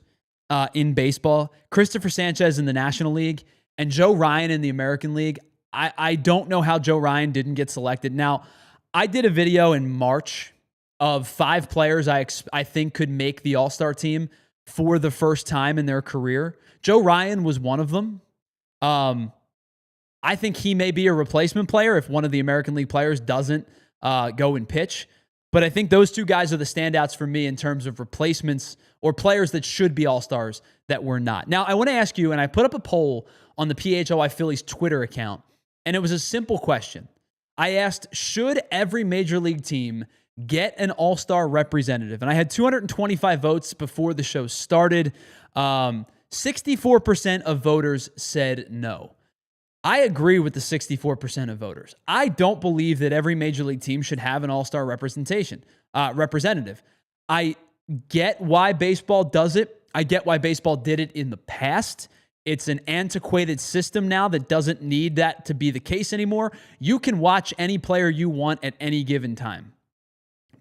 in baseball. Cristopher Sanchez in the National League and Joe Ryan in the American League. I don't know how Joe Ryan didn't get selected. Now, I did a video in March of 5 players I think could make the All-Star team for the first time in their career. Joe Ryan was one of them. I think he may be a replacement player if one of the American League players doesn't go and pitch. But I think those 2 guys are the standouts for me in terms of replacements or players that should be all-stars that were not. Now, I want to ask you, and I put up a poll on the PHLY Phillies Twitter account, and it was a simple question. I asked, should every major league team get an all-star representative? And I had 225 votes before the show started. 64% of voters said no. I agree with the 64% of voters. I don't believe that every major league team should have an all-star representation, representative. I get why baseball does it. I get why baseball did it in the past. It's an antiquated system now that doesn't need that to be the case anymore. You can watch any player you want at any given time.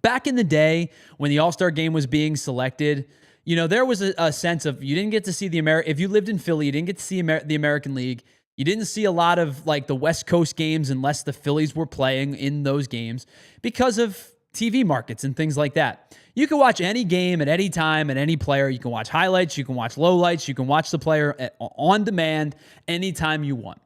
Back in the day when the All-Star game was being selected, you know, there was a sense of you didn't get to see if you lived in Philly, you didn't get to see the American League. You didn't see a lot of like the West Coast games unless the Phillies were playing in those games because of TV markets and things like that. You can watch any game at any time and any player. You can watch highlights, you can watch lowlights, you can watch the player on demand anytime you want.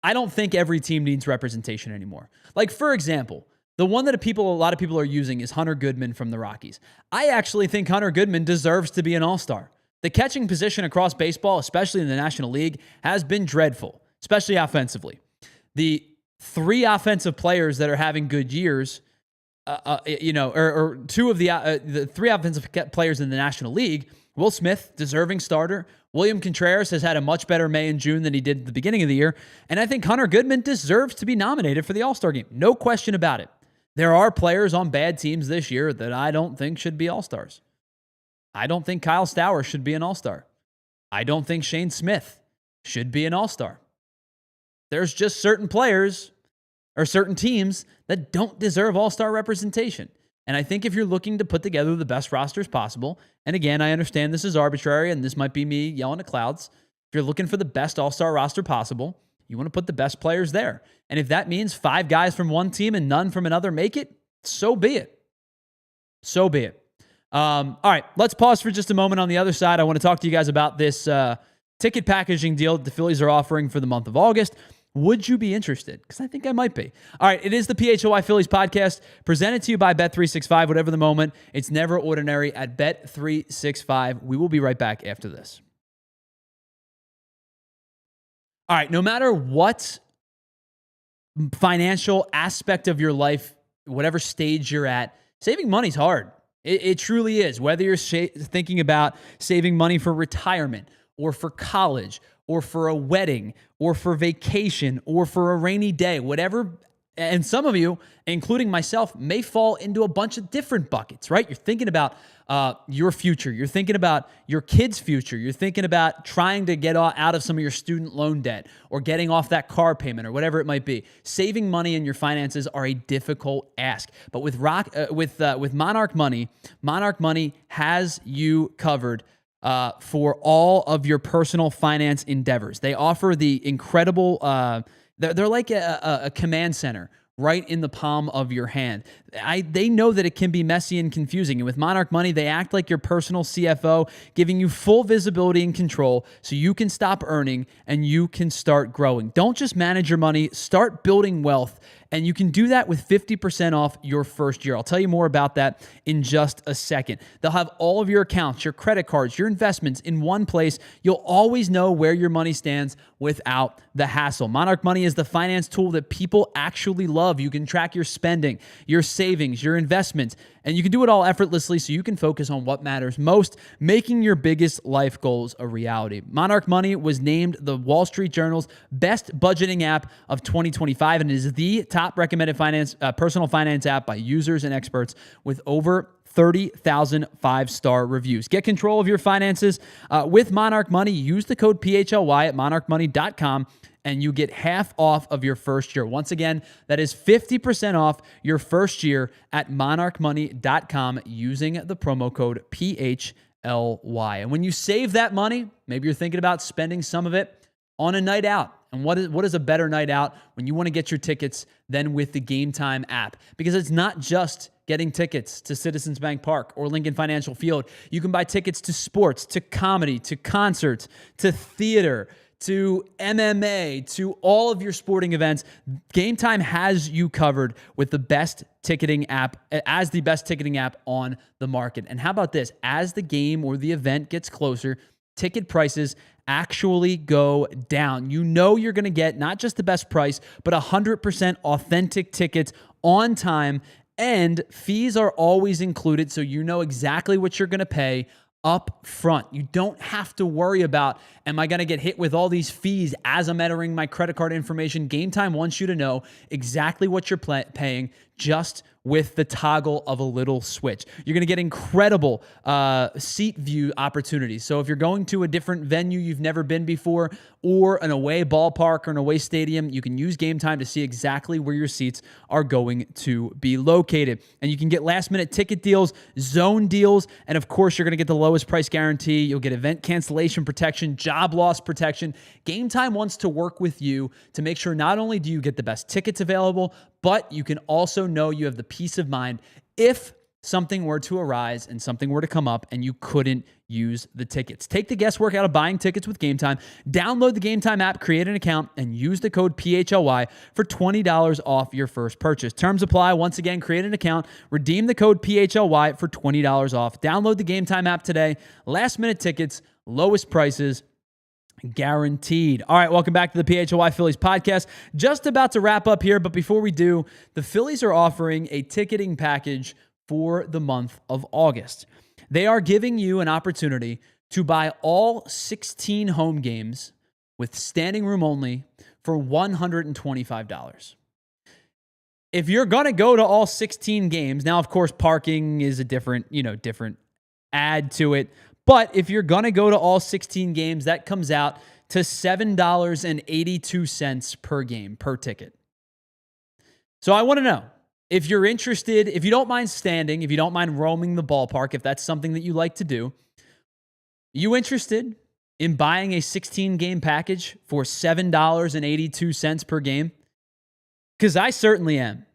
I don't think every team needs representation anymore. Like, for example, the one that a lot of people are using is Hunter Goodman from the Rockies. I actually think Hunter Goodman deserves to be an all-star. The catching position across baseball, especially in the National League, has been dreadful, especially offensively. The 3 offensive players that are having good years, or 2 of the 3 offensive players in the National League, Will Smith, deserving starter. William Contreras has had a much better May and June than he did at the beginning of the year. And I think Hunter Goodman deserves to be nominated for the All-Star game. No question about it. There are players on bad teams this year that I don't think should be All-Stars. I don't think Kyle Stowers should be an All-Star. I don't think Shane Smith should be an All-Star. There's just certain players or certain teams that don't deserve all-star representation. And I think if you're looking to put together the best rosters possible, and again, I understand this is arbitrary and this might be me yelling at clouds. If you're looking for the best all-star roster possible, you want to put the best players there. And if that means 5 guys from one team and none from another make it, so be it. So be it. All right, let's pause for just a moment. On the other side, I want to talk to you guys about this ticket packaging deal that the Phillies are offering for the month of August. Would you be interested? Because I think I might be. All right, it is the PHLY Phillies podcast presented to you by Bet365. Whatever the moment, it's never ordinary at Bet365. We will be right back after this. All right, no matter what financial aspect of your life, whatever stage you're at, saving money's hard. It truly is. Whether you're thinking about saving money for retirement or for college or for a wedding or for vacation or for a rainy day, whatever. And some of you, including myself, may fall into a bunch of different buckets, right? You're thinking about your future. You're thinking about your kids' future. You're thinking about trying to get out of some of your student loan debt or getting off that car payment or whatever it might be. Saving money in your finances are a difficult ask. But with Monarch Money has you covered for all of your personal finance endeavors. They offer the incredible, they're like a command center right in the palm of your hand. They know that it can be messy and confusing. And with Monarch Money, they act like your personal CFO, giving you full visibility and control so you can stop earning and you can start growing. Don't just manage your money, start building wealth And you can do that with 50% off your first year. I'll tell you more about that in just a second. They'll have all of your accounts, your credit cards, your investments in one place. You'll always know where your money stands without the hassle. Monarch Money is the finance tool that people actually love. You can track your spending, your savings, your investments, and you can do it all effortlessly so you can focus on what matters most, making your biggest life goals a reality. Monarch Money was named the Wall Street Journal's best budgeting app of 2025 and is the top recommended personal finance app by users and experts with over 30,000 five-star reviews. Get control of your finances with Monarch Money. Use the code PHLY at monarchmoney.com and you get half off of your first year. Once again, that is 50% off your first year at monarchmoney.com using the promo code PHLY. And when you save that money, maybe you're thinking about spending some of it on a night out. And what is a better night out when you want to get your tickets than with the Game Time app? Because it's not just getting tickets to Citizens Bank Park or Lincoln Financial Field. You can buy tickets to sports, to comedy, to concerts, to theater, to MMA, to all of your sporting events. Game Time has you covered with the best ticketing app, as the best ticketing app on the market. And how about this? As the game or the event gets closer, ticket prices actually go down. You know you're going to get not just the best price, but 100% authentic tickets on time, and fees are always included, so you know exactly what you're going to pay up front. You don't have to worry about, am I going to get hit with all these fees as I'm entering my credit card information? Game Time wants you to know exactly what you're paying just with the toggle of a little switch. You're going to get incredible seat view opportunities. So if you're going to a different venue you've never been before, or an away ballpark or an away stadium, you can use Game Time to see exactly where your seats are going to be located. And you can get last minute ticket deals, zone deals, and of course you're going to get the lowest price guarantee. You'll get event cancellation protection, job loss protection. Game Time wants to work with you to make sure not only do you get the best tickets available, but you can also know you have the peace of mind if something were to arise and something were to come up and you couldn't use the tickets. Take the guesswork out of buying tickets with Game Time. Download the Game Time app, create an account, and use the code PHLY for $20 off your first purchase. Terms apply. Once again, create an account, redeem the code PHLY for $20 off. Download the Game Time app today. Last minute tickets, lowest prices, guaranteed. All right, welcome back to the PHLY Phillies podcast. Just about to wrap up here, but before we do, the Phillies are offering a ticketing package for the month of August. They are giving you an opportunity to buy all 16 home games with standing room only for $125. If you're going to go to all 16 games, now of course parking is a different add to it, but if you're going to go to all 16 games, that comes out to $7.82 per game, per ticket. So I want to know, if you're interested, if you don't mind standing, if you don't mind roaming the ballpark, if that's something that you like to do, you interested in buying a 16-game package for $7.82 per game? Because I certainly am.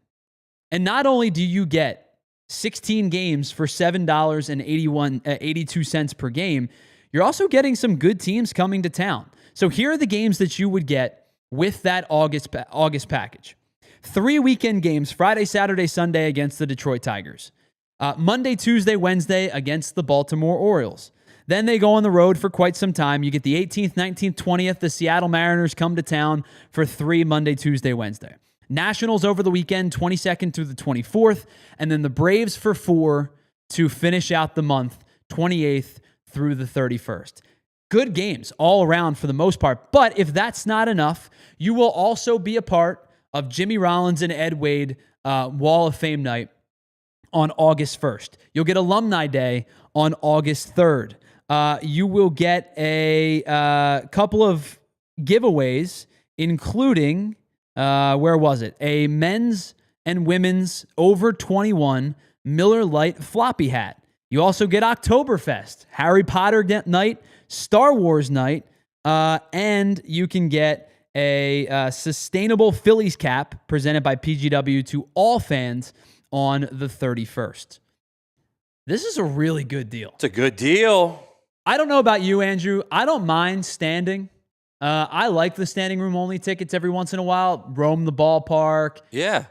And not only do you get 16 games for $7.82 per game, you're also getting some good teams coming to town. So here are the games that you would get with that August package. 3 weekend games, Friday, Saturday, Sunday against the Detroit Tigers. Monday, Tuesday, Wednesday against the Baltimore Orioles. Then they go on the road for quite some time. You get the 18th, 19th, 20th. The Seattle Mariners come to town for 3 Monday, Tuesday, Wednesday. Nationals over the weekend, 22nd through the 24th. And then the Braves for 4 to finish out the month, 28th through the 31st. Good games all around for the most part. But if that's not enough, you will also be a part of Jimmy Rollins and Ed Wade Wall of Fame night on August 1st. You'll get Alumni Day on August 3rd. You will get a couple of giveaways, including, where was it? A men's and women's over 21 Miller Lite floppy hat. You also get Oktoberfest, Harry Potter night, Star Wars night, and you can get a sustainable Phillies cap presented by PGW to all fans on the 31st. This is a really good deal. It's a good deal. I don't know about you, Andrew. I don't mind standing I like the standing room only tickets every once in a while. Roam the ballpark. Yeah.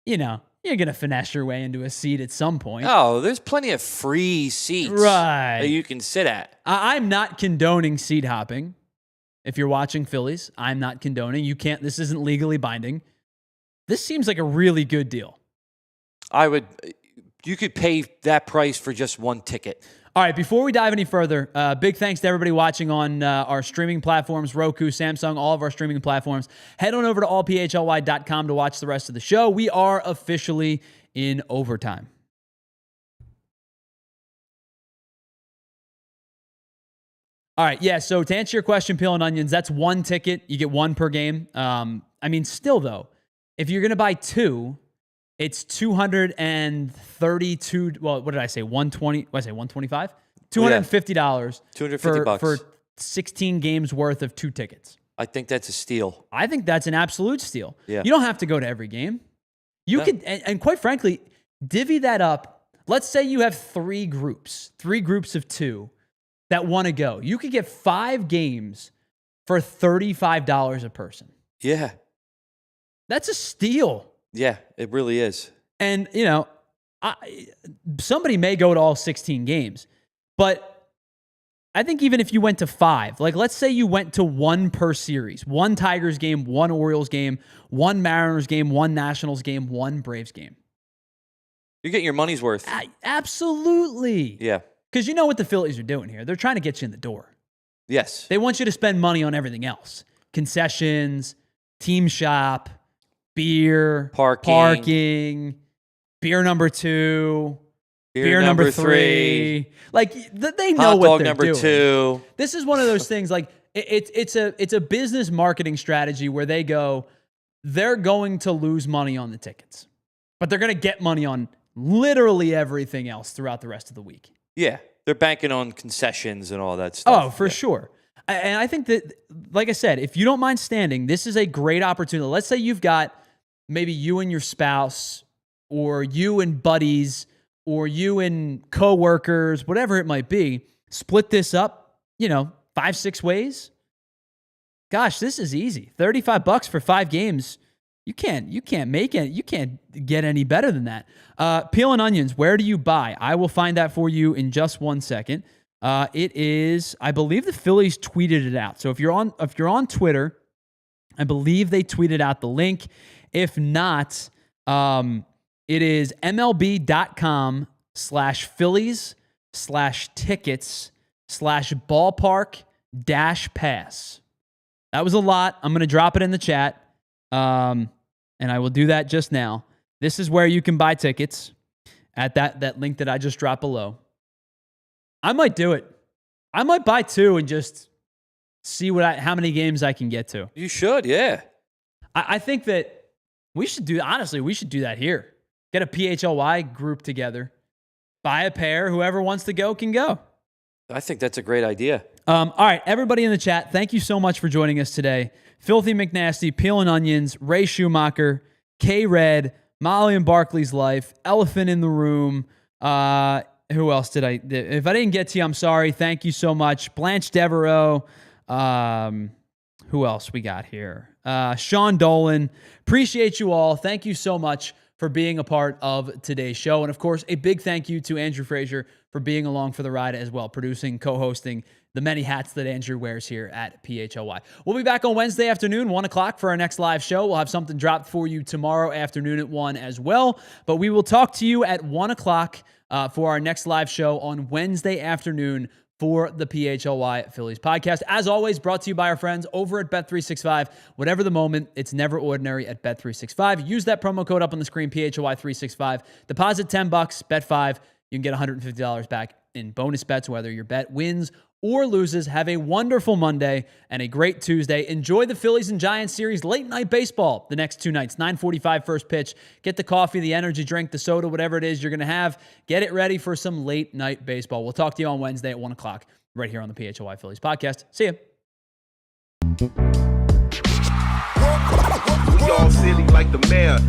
You know, you're going to finesse your way into a seat at some point. Oh, there's plenty of free seats that you can sit at. I'm not condoning seat hopping. If you're watching Phillies, I'm not condoning. You can't, this isn't legally binding. This seems like a really good deal. You could pay that price for just one ticket. All right, before we dive any further, big thanks to everybody watching on our streaming platforms, Roku, Samsung, all of our streaming platforms. Head on over to allphly.com to watch the rest of the show. We are officially in overtime. All right, yeah, so to answer your question, Peel and Onions, that's one ticket. You get one per game. I mean, still, though, if you're going to buy two, it's $232. Well, what did I say? 120. What did I say? 125. $250. $250 for 16 games worth of two tickets. I think that's a steal. I think that's an absolute steal. Yeah. You don't have to go to every game. You could, and quite frankly, divvy that up. Let's say you have three groups of two that want to go. You could get 5 games for $35 a person. Yeah. That's a steal. Yeah, it really is. And, you know, somebody may go to all 16 games, but I think even if you went to 5, like let's say you went to 1 per series, 1 Tigers game, 1 Orioles game, 1 Mariners game, 1 Nationals game, 1 Braves game. You're getting your money's worth. Absolutely. Yeah. Because you know what the Phillies are doing here. They're trying to get you in the door. Yes. They want you to spend money on everything else. Concessions, team shop, beer, parking, beer number 2, beer number 3. Like they know what they're doing. Hot dog number 2. This is one of those things. Like it's a business marketing strategy where they're going to lose money on the tickets, but they're going to get money on literally everything else throughout the rest of the week. Yeah, they're banking on concessions and all that stuff. Oh, for sure. And I think that, like I said, if you don't mind standing, this is a great opportunity. Let's say you've got maybe you and your spouse, or you and buddies, or you and coworkers, whatever it might be. Split this up, 5-6 ways. Gosh, this is easy. $35 for 5 games. You can't make it. You can't get any better than that. Peel and Onions, where do you buy? I will find that for you in just 1 second. It is, I believe the Phillies tweeted it out. So if you're on Twitter, I believe they tweeted out the link. If not, it is MLB.com/Phillies/tickets/ballpark-pass. That was a lot. I'm going to drop it in the chat. And I will do that just now. This is where you can buy tickets at that link that I just dropped below. I might do it. I might buy 2 and just see how many games I can get to. You should, yeah. I think that we should do that here. Get a PHLY group together. Buy a pair. Whoever wants to go can go. I think that's a great idea. All right, everybody in the chat, thank you so much for joining us today. Filthy McNasty, Peel and Onions, Ray Schumacher, K-Red, Molly and Barkley's Life, Elephant in the Room. Who else did I? If I didn't get to you, I'm sorry. Thank you so much. Blanche Devereaux. Who else we got here? Sean Dolan. Appreciate you all. Thank you so much for being a part of today's show. And of course, a big thank you to Andrew Frazier for being along for the ride as well, producing, co-hosting the many hats that Andrew wears here at PHLY. We'll be back on Wednesday afternoon, 1 o'clock for our next live show. We'll have something dropped for you tomorrow afternoon at 1 as well. But we will talk to you at 1 o'clock for our next live show on Wednesday afternoon for the PHLY Phillies podcast. As always, brought to you by our friends over at Bet365. Whatever the moment, it's never ordinary at Bet365. Use that promo code up on the screen, PHLY365. Deposit $10, bet 5. You can get $150 back in bonus bets, whether your bet wins or loses. Have a wonderful Monday and a great Tuesday. Enjoy the Phillies and Giants series late night baseball the next 2 nights. 9:45 first pitch. Get the coffee, the energy drink, the soda, whatever it is you're going to have. Get it ready for some late night baseball. We'll talk to you on Wednesday at 1 o'clock right here on the PHLY Phillies podcast. See ya. We all silly like the mayor.